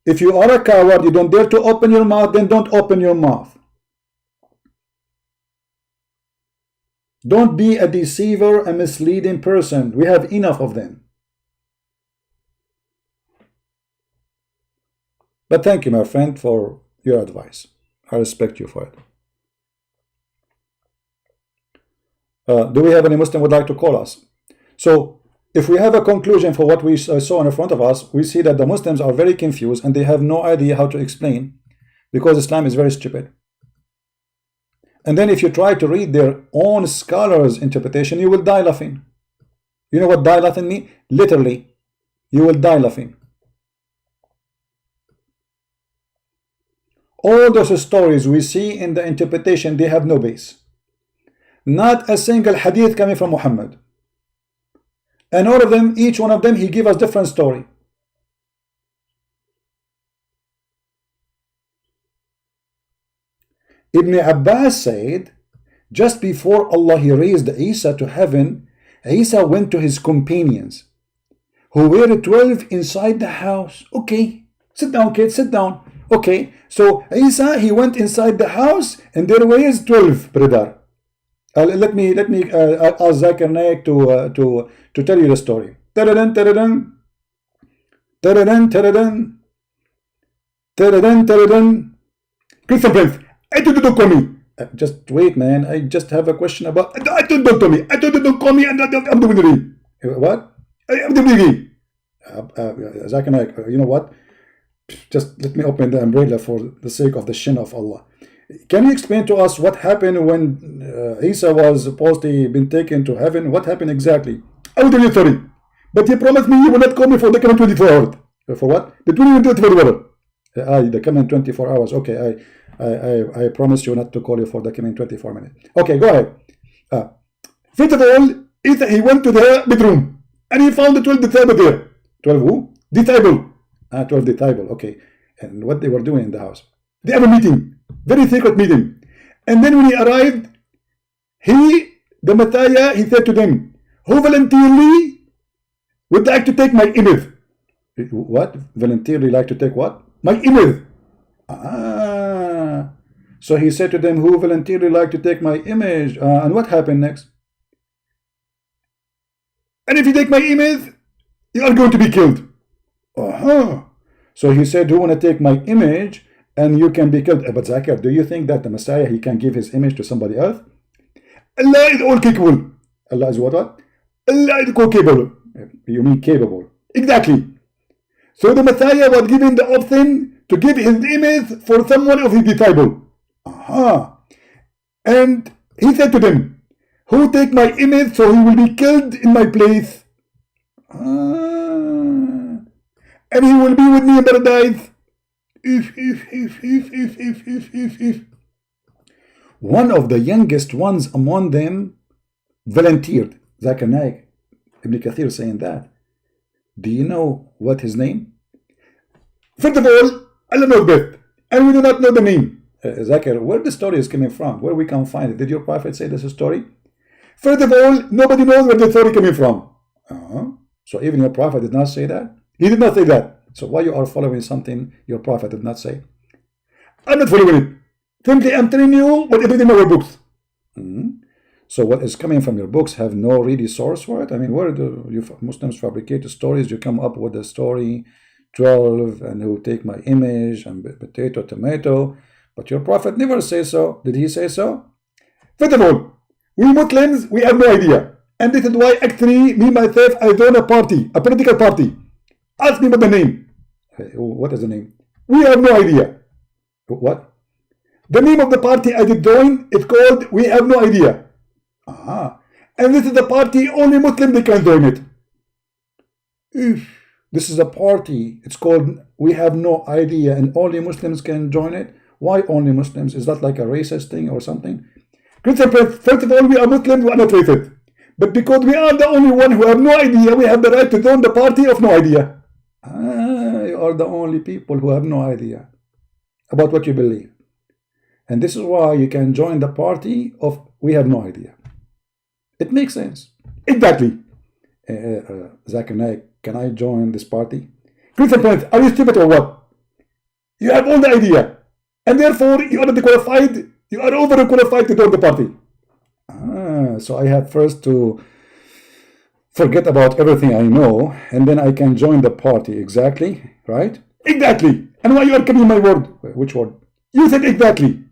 If you are a coward, you don't dare to open your mouth, then don't open your mouth. Don't be a deceiver, a misleading person. We have enough of them. But thank you, my friend, for your advice. I respect you for it. Do we have any Muslim who would like to call us? So, if we have a conclusion for what we saw in front of us, we see that the Muslims are very confused and they have no idea how to explain, because Islam is very stupid. And then if you try to read their own scholars' interpretation, you will die laughing. You know what die laughing means? Literally, you will die laughing. All those stories we see in the interpretation, they have no base. Not a single hadith coming from Muhammad. And all of them, each one of them, he give us different story. Ibn Abbas said, just before Allah he raised Isa to heaven, Isa went to his companions, who were 12 inside the house. Okay, sit down, kids, sit down. Okay, so Isa, he went inside the house, and there were 12, brother. Let me ask Zakir Naik to tell you the story. Taradan, taradan, taradan, taradan, taradan, taradan. ChristianPrince, I told you don't call me. Just wait, man. I just have a question about. I told you don't call me. I told you don't call me, and I'm doing the game. What? I'm doing the game. Zakir Naik, you know what? Just let me open the umbrella for the sake of the shin of Allah. Can you explain to us what happened when Isa was supposedly been taken to heaven? What happened exactly? I will tell you sorry, but you promised me you will not call me for the coming 24 hours. For what? The 24 hours. The coming 24 hours. Okay, I promise you not to call you for the coming 24 minutes. Okay, go ahead. First of all, Isa, he went to the bedroom and he found the 12 disciples there. 12 who? Disciple. 12 disciples. Okay, and what they were doing in the house? They have a meeting. Very secret meeting. And then when he arrived, the Messiah, he said to them, who voluntarily would like to take my image? What? Voluntarily like to take what? My image. So he said to them, who voluntarily like to take my image? And what happened next? And if you take my image, you are going to be killed. So he said, who want to take my image? And you can be killed. But Zakir, do you think that the Messiah, he can give his image to somebody else? Allah is all capable. Allah is what? Allah is all capable. You mean capable. Exactly. So the Messiah was given the option to give his image for someone of his disciple. And he said to them, who take my image so he will be killed in my place? And he will be with me in paradise. if. One of the youngest ones among them volunteered. Zakir Naik, Ibn Kathir saying that. Do you know what his name? First of all, Allah knows best, and we do not know the name. Zakir, where the story is coming from, where we can find it. Did your prophet say this is a story? First of all, nobody knows where the story coming from. So even your prophet did not say that? He did not say that. So why you are following something your prophet did not say? I'm not following it. Simply I'm telling you what is in our books. So what is coming from your books have no really source for it? I mean, where do you Muslims fabricate stories? You come up with a story, 12, and who take my image, and potato, tomato. But your prophet never says so. Did he say so? First of all, we Muslims, we have no idea. And this is why actually, me myself, I joined a party, a political party. Ask me about the name. What is the name? We have no idea. What? The name of the party I did join is called We Have No Idea. And this is the party only Muslims they can join it. This is a party. It's called We Have No Idea, and only Muslims can join it. Why only Muslims? Is that like a racist thing or something? ChristianPrince, first of all, we are Muslims, we are not racist. But because we are the only one who have no idea, we have the right to join the party of no idea. You are the only people who have no idea about what you believe. And this is why you can join the party of We Have No Idea. It makes sense. Exactly. Zakir Naik, can I join this party? ChristianPrince, are you stupid or what? You have all the idea. And therefore, you are not qualified. You are overqualified to join the party. So I have first to forget about everything I know, and then I can join the party. Exactly, right? Exactly. And why you are coming my word? Which word? You said exactly.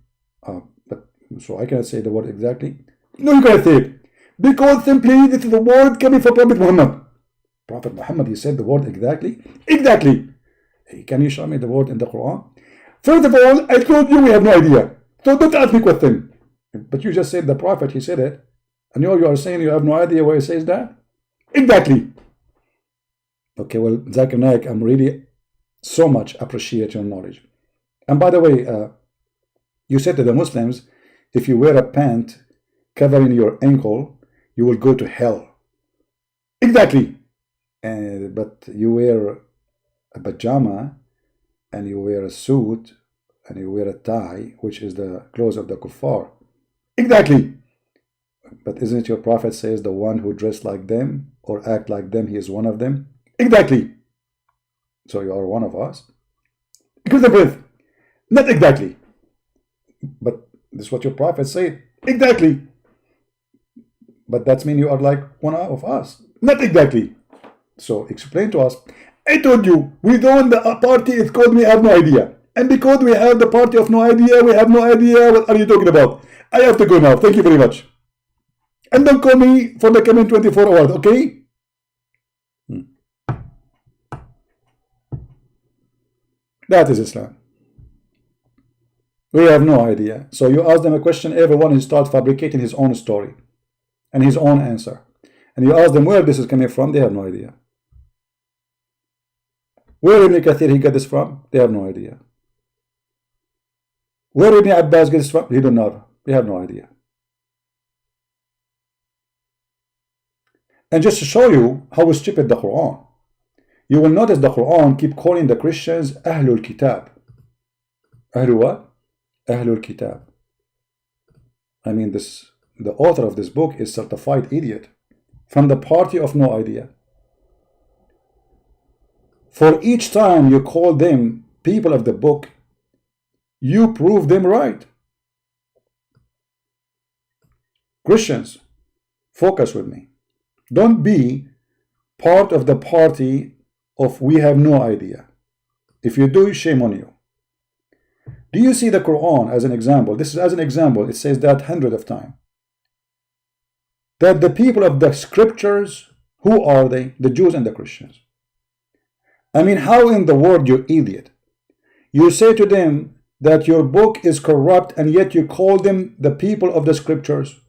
But so I cannot say the word exactly. No, you cannot say it. Because simply this is the word coming from Prophet Muhammad. Prophet Muhammad, he said the word exactly. Exactly. Hey, can you show me the word in the Quran? First of all, I told you we have no idea. So don't ask me question. But you just said the Prophet, he said it. And you are saying you have no idea where he says that? Exactly. Okay, well, Zakir Naik, I'm really so much appreciate your knowledge. And by the way, you said to the Muslims, if you wear a pant covering your ankle, you will go to hell. Exactly. But you wear a pajama, and you wear a suit, and you wear a tie, which is the clothes of the kuffar. Exactly. But isn't your prophet says the one who dressed like them or act like them, he is one of them? Exactly. So you are one of us. ChristianPrince, not exactly. But this is what your prophet said. Exactly. But that means you are like one of us. Not exactly. So explain to us. I told you, we joined the party, it's called We Have No Idea. And because we have the party of no idea, we have no idea what are you talking about. I have to go now. Thank you very much. And don't call me for the coming 24 hours, okay? That is Islam. We have no idea. So you ask them a question, everyone will start fabricating his own story and his own answer. And you ask them where this is coming from, they have no idea. Where Ibn Kathir he got this from? They have no idea. Where Ibn Abbas gets this from? He don't know. They have no idea. And just to show you how stupid the Quran, you will notice the Quran keep calling the Christians Ahlul Kitab. Ahlul what? Ahlul Kitab. I mean, the author of this book is certified idiot from the party of no idea. For each time you call them people of the book, you prove them right. Christians, focus with me. Don't be part of the party of we have no idea. If you do, shame on you. Do you see the Quran as an example? This is as an example. It says that hundreds of times. That the people of the scriptures, who are they? The Jews and the Christians. I mean, how in the world, you idiot? You say to them that your book is corrupt, and yet you call them the people of the scriptures.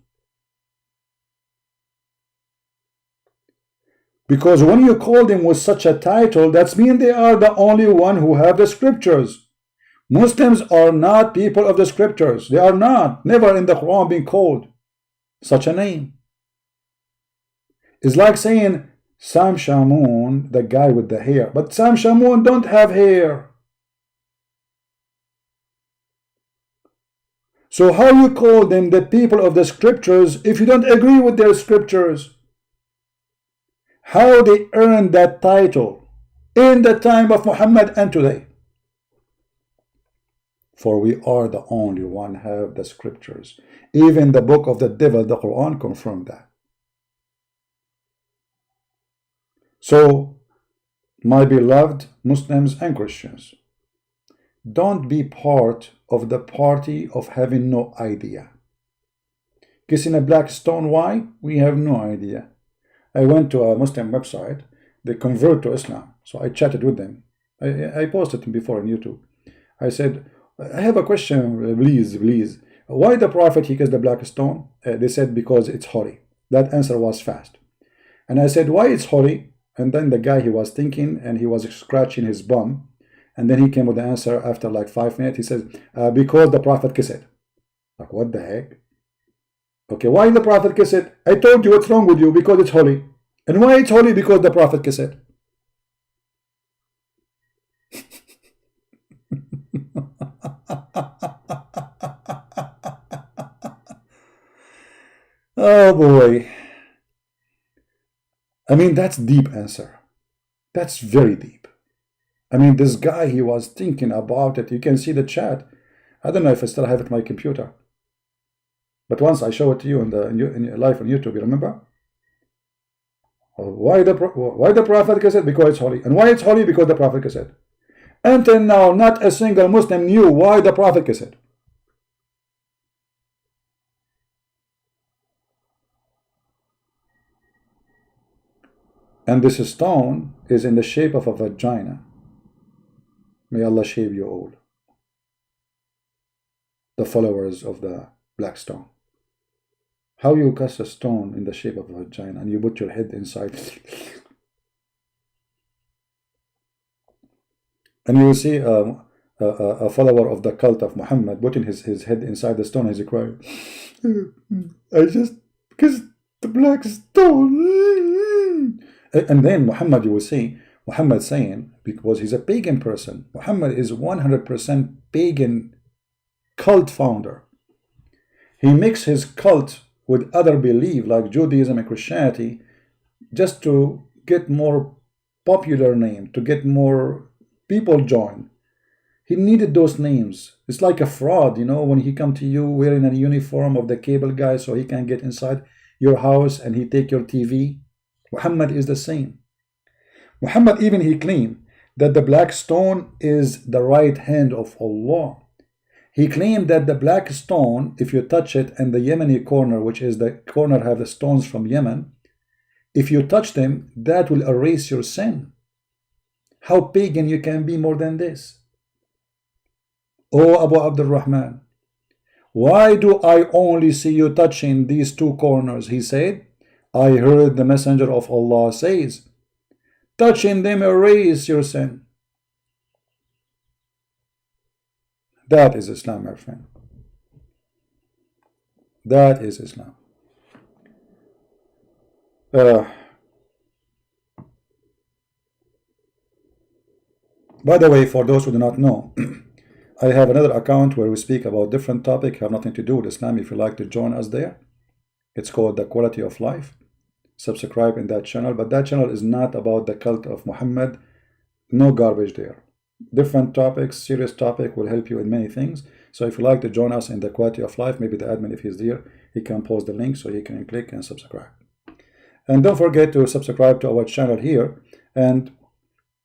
Because when you call them with such a title, that means they are the only one who have the scriptures. Muslims are not people of the scriptures. They are not. Never in the Quran being called such a name. It's like saying Sam Shamoun, the guy with the hair. But Sam Shamoun don't have hair. So how you call them the people of the scriptures if you don't agree with their scriptures? How they earned that title in the time of Muhammad and today? For we are the only one have the scriptures. Even the book of the devil, the Quran, confirmed that. So, my beloved Muslims and Christians, don't be part of the party of having no idea. Kissing a black stone, why? We have no idea. I went to a Muslim website, they convert to Islam, so I chatted with them. I posted them before on YouTube. I said, I have a question, please. Why the Prophet, he kissed the black stone? They said, because it's holy. That answer was fast. And I said, why it's holy? And then the guy, he was thinking, and he was scratching his bum. And then he came with the answer after like 5 minutes. He says, because the Prophet kissed it. Like, what the heck? Okay, why the Prophet kissed it? I told you what's wrong with you, because it's holy. And why it's holy? Because the Prophet kissed it. Oh boy. I mean, that's deep answer. That's very deep. I mean, this guy, he was thinking about it. You can see the chat. I don't know if I still have it on my computer. But once I show it to you in live on YouTube, you remember? Why the Prophet kissed it? Because it's holy. And why it's holy? Because the Prophet kissed it. Until now, not a single Muslim knew why the Prophet kissed it. And this stone is in the shape of a vagina. May Allah shave you all, the followers of the black stone. How you cast a stone in the shape of a vagina and you put your head inside, and you will see a follower of the cult of Muhammad putting his head inside the stone as he cried, I just kissed the black stone. And then Muhammad, you will see Muhammad saying, because he's a pagan person, Muhammad is 100% pagan cult founder. He mixed his cult with other belief like Judaism and Christianity just to get more popular name, to get more people join. He needed those names. It's like a fraud, you know, when he come to you wearing a uniform of the cable guy so he can get inside your house and he take your TV. Muhammad is the same. Muhammad, even he claimed that the black stone is the right hand of Allah. He claimed that the black stone, if you touch it, and the Yemeni corner, which is the corner have the stones from Yemen, if you touch them, that will erase your sin. How pagan you can be more than this? Oh, Abu Abdul Rahman, why do I only see you touching these two corners? He said, I heard the messenger of Allah says, touching them erase your sin. That is Islam, my friend. That is Islam. By the way, for those who do not know, I have another account where we speak about different topics, have nothing to do with Islam. If you like to join us there, it's called The Quality of Life. Subscribe in that channel, but that channel is not about the cult of Muhammad. No garbage there. Different topics, serious topic will help you in many things. So if you like to join us in The Quality of Life, maybe the admin, if he's there, he can post the link so you can click and subscribe. And don't forget to subscribe to our channel here. And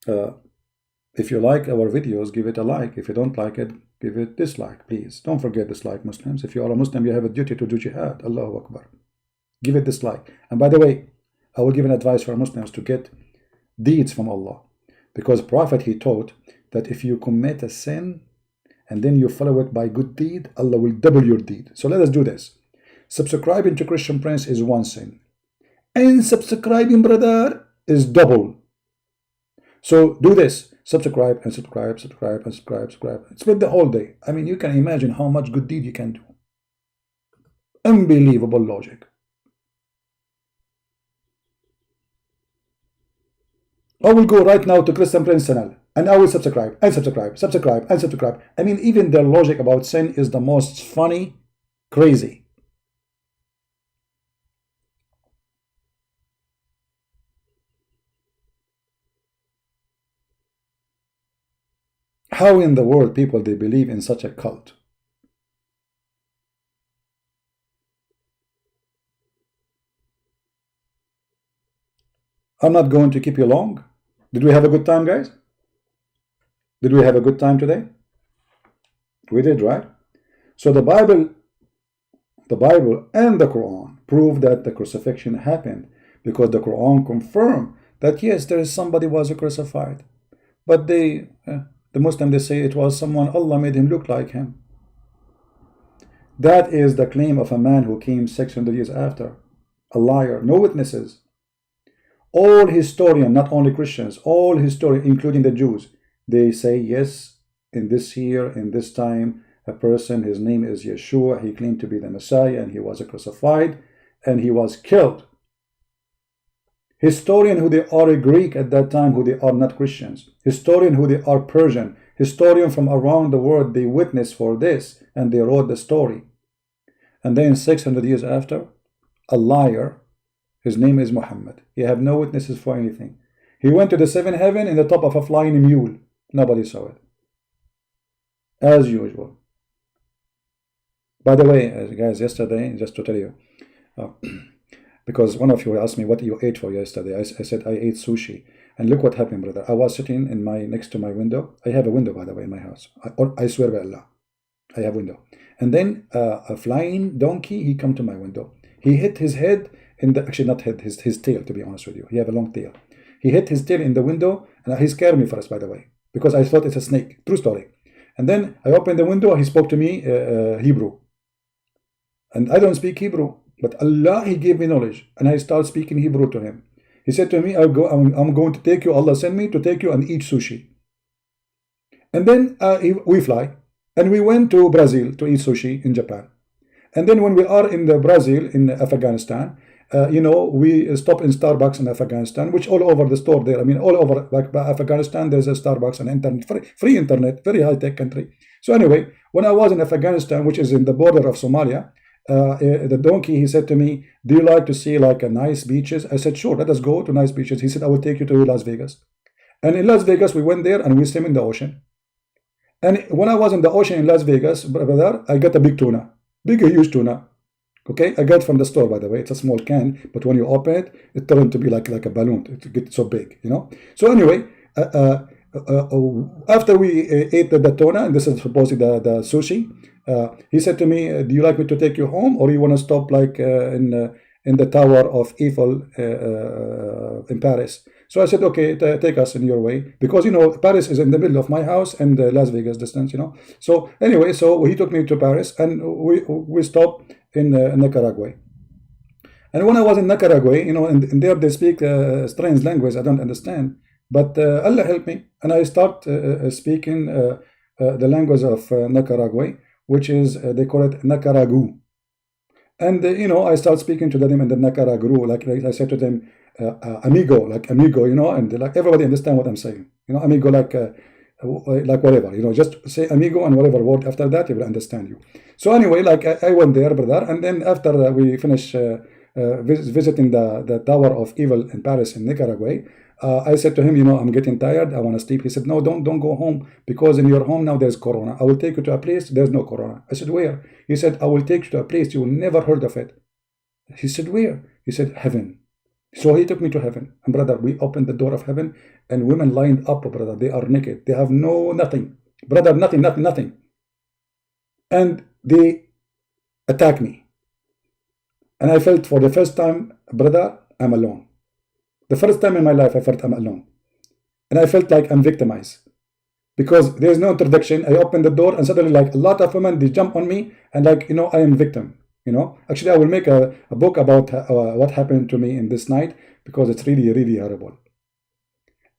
if you like our videos, give it a like. If you don't like it, give it dislike, please. Don't forget dislike, Muslims. If you are a Muslim, you have a duty to do jihad. Allahu Akbar. Give it dislike. And by the way, I will give an advice for Muslims to get deeds from Allah. Because Prophet, he taught that if you commit a sin and then you follow it by good deed, Allah will double your deed. So let us do this. Subscribing to Christian Prince is one sin. And subscribing, brother, is double. So do this. Subscribe and subscribe, subscribe and subscribe, subscribe. Spend the whole day. I mean, you can imagine how much good deed you can do. Unbelievable logic. I will go right now to ChristianPrince channel and I will subscribe and subscribe, subscribe and subscribe. I mean, even their logic about sin is the most funny, crazy. How in the world people they believe in such a cult? I'm not going to keep you long. Did we have a good time, guys? Did we have a good time today? We did, right? So the Bible and the Quran prove that the crucifixion happened, because the Quran confirmed that yes, there is somebody was crucified, but the Muslim, they say it was someone Allah made him look like him. That is the claim of a man who came 600 years after, a liar, no witnesses. All historians, not only Christians, all historians, including the Jews, they say yes, in this year, in this time, a person, his name is Yeshua, he claimed to be the Messiah, and he was crucified, and he was killed. Historian who they are Greek at that time, who they are not Christians. Historian who they are Persian. Historian from around the world, they witness for this, and they wrote the story. And then 600 years after, a liar, his name is Muhammad. He have no witnesses for anything. He went to the seventh heaven in the top of a flying mule. Nobody saw it. As usual. By the way, guys, yesterday, just to tell you, because one of you asked me what you ate for yesterday. I said I ate sushi. And look what happened, brother. I was sitting in next to my window. I have a window, by the way, in my house. I swear by Allah, I have a window. And then a flying donkey, he come to my window. He hit his head in the, actually not head, his tail, to be honest with you. He have a long tail. He hit his tail in the window, and he scared me first, by the way, because I thought it's a snake. True story. And then I opened the window. He spoke to me Hebrew. And I don't speak Hebrew, but Allah, he gave me knowledge, and I started speaking Hebrew to him. He said to me, I'm going to take you, Allah sent me to take you and eat sushi. And then we fly, and we went to Brazil to eat sushi in Japan. And then when we are in the Brazil, in Afghanistan, we stop in Starbucks in Afghanistan, which all over the store there, I mean, all over like Afghanistan, there's a Starbucks and internet, free internet, very high-tech country. So anyway, when I was in Afghanistan, which is in the border of Somalia, the donkey, he said to me, do you like to see like a nice beaches? I said, sure, let us go to nice beaches. He said, I will take you to Las Vegas. And in Las Vegas, we went there and we swim in the ocean. And when I was in the ocean in Las Vegas, brother, I got a big tuna, big, huge tuna. Okay, I got from the store, by the way. It's a small can, but when you open it, it turned to be like a balloon. It gets so big, So anyway, after we ate the tuna, and this is supposedly the sushi, he said to me, do you like me to take you home, or you want to stop like in the Tower of Eiffel in Paris? So I said, okay, take us in your way, because Paris is in the middle of my house and Las Vegas distance, So anyway, so he took me to Paris, and we stopped in Nicaragua. And when I was in Nicaragua, and there they speak strange language I don't understand, but Allah helped me, and I start speaking the language of Nicaragua, which is they call it Nicaragu. And I start speaking to them in the Nicaragu, like I said to them, amigo, and like everybody understand what I'm saying. Amigo, like whatever, just say amigo and whatever word after that, he will understand you. So anyway, like I went there, brother, and then after we finished visiting the Tower of Evil in Paris in Nicaragua, I said to him, I'm getting tired, I want to sleep. He said, no, don't go home, because in your home now there's corona. I will take you to a place there's no corona. I said, where? He said, I will take you to a place you will never heard of it. He said, where? He said, heaven. So he took me to heaven, and brother, we opened the door of heaven, and women lined up, brother. They are naked. They have nothing, brother, nothing. And they attacked me, and I felt for the first time, brother, I'm alone. The first time in my life, I felt I'm alone, and I felt like I'm victimized, because there's no introduction. I opened the door, and suddenly, like a lot of women, they jump on me, and like I am victim. Actually, I will make a book about what happened to me in this night, because it's really, really horrible.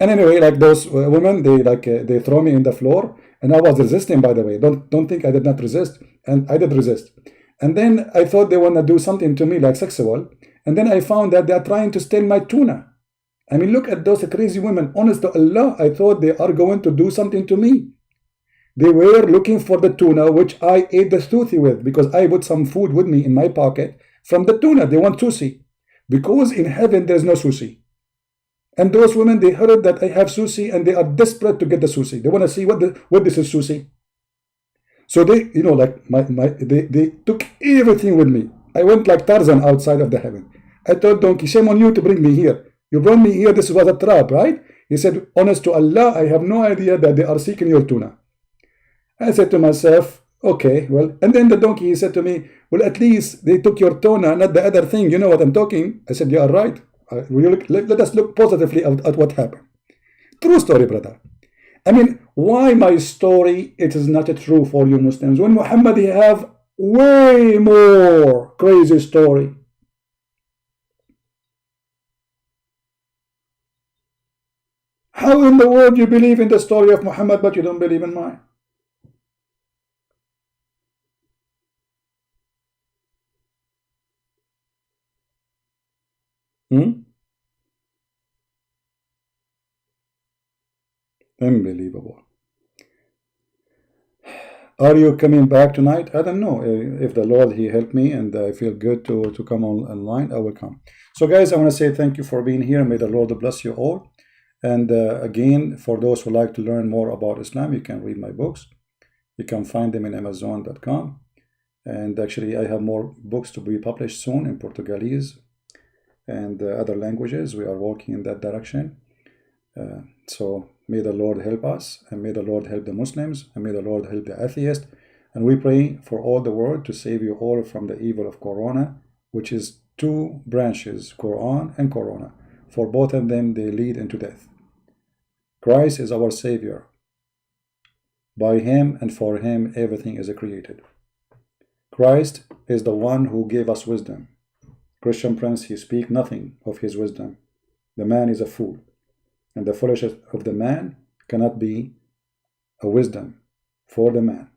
And anyway, like those women, they throw me in the floor, and I was resisting, by the way. Don't think I did not resist, and I did resist. And then I thought they want to do something to me like sexual, and then I found that they are trying to steal my tuna. I mean, look at those crazy women. Honest to Allah, I thought they are going to do something to me. They were looking for the tuna, which I ate the sushi with, because I put some food with me in my pocket from the tuna. They want sushi, because in heaven there's no sushi. And those women, they heard that I have sushi, and they are desperate to get the sushi. They want to see what this is sushi. So they, you know, like they took everything with me. I went like Tarzan outside of the heaven. I told Donkey, shame on you to bring me here. You brought me here. This was a trap, right? He said, honest to Allah, I have no idea that they are seeking your tuna. I said to myself, okay, well, and then the donkey, he said to me, well, at least they took your tuna, not the other thing. You know what I'm talking? I said, you are right. Let us look positively at what happened. True story, brother. I mean, why my story, it is not true for you Muslims? When Muhammad, he have way more crazy story. How in the world you believe in the story of Muhammad, but you don't believe in mine? Unbelievable. Are you coming back tonight? I don't know. If the Lord, he helped me and I feel good to come online, I will come. So guys, I want to say thank you for being here. May the Lord bless you all. And again, for those who like to learn more about Islam, you can read my books. You can find them in Amazon.com. And actually, I have more books to be published soon in Portuguese and other languages. We are working in that direction. So may the Lord help us, and may the Lord help the Muslims, and may the Lord help the atheists. And we pray for all the world to save you all from the evil of Corona, which is two branches, Quran and Corona. For both of them, they lead into death. Christ is our Savior. By Him and for Him, everything is created. Christ is the one who gave us wisdom. ChristianPrince, he speaks nothing of his wisdom. The man is a fool. And the foolishness of the man cannot be a wisdom for the man.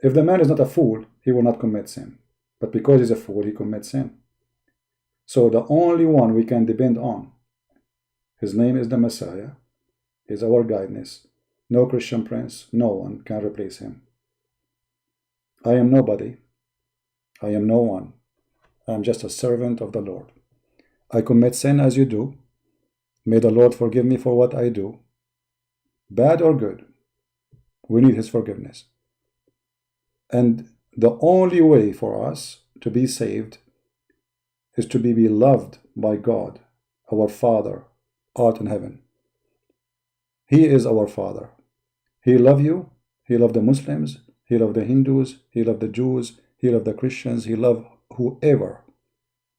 If the man is not a fool, he will not commit sin. But because he's a fool, he commits sin. So the only one we can depend on, his name is the Messiah, is our guidance. No Christian prince, no one can replace him. I am nobody. I am no one. I am just a servant of the Lord. I commit sin as you do. May the Lord forgive me for what I do, bad or good. We need His forgiveness. And the only way for us to be saved is to be beloved by God, our Father, art in heaven. He is our Father. He loves you. He loves the Muslims. He loves the Hindus. He loves the Jews. He loves the Christians. He loves whoever.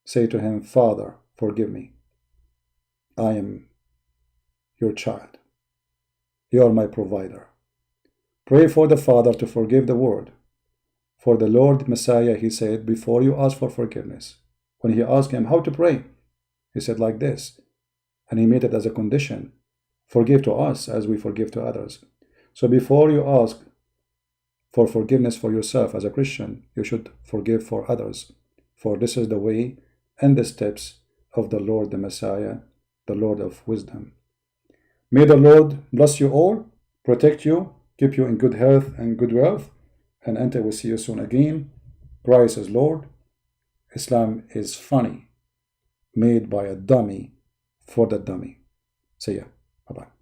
Say to Him, Father, forgive me. I am your child. You are my provider. Pray for the Father to forgive the world. For the Lord Messiah, He said, before you ask for forgiveness, when He asked Him how to pray, He said like this, and He made it as a condition. Forgive to us as we forgive to others. So before you ask for forgiveness for yourself as a Christian, you should forgive for others. For this is the way and the steps of the Lord the Messiah, the Lord of wisdom. May the Lord bless you all, protect you, keep you in good health and good wealth, and until we see you soon again. Christ is Lord. Islam is funny, made by a dummy for the dummy. See ya. Bye-bye.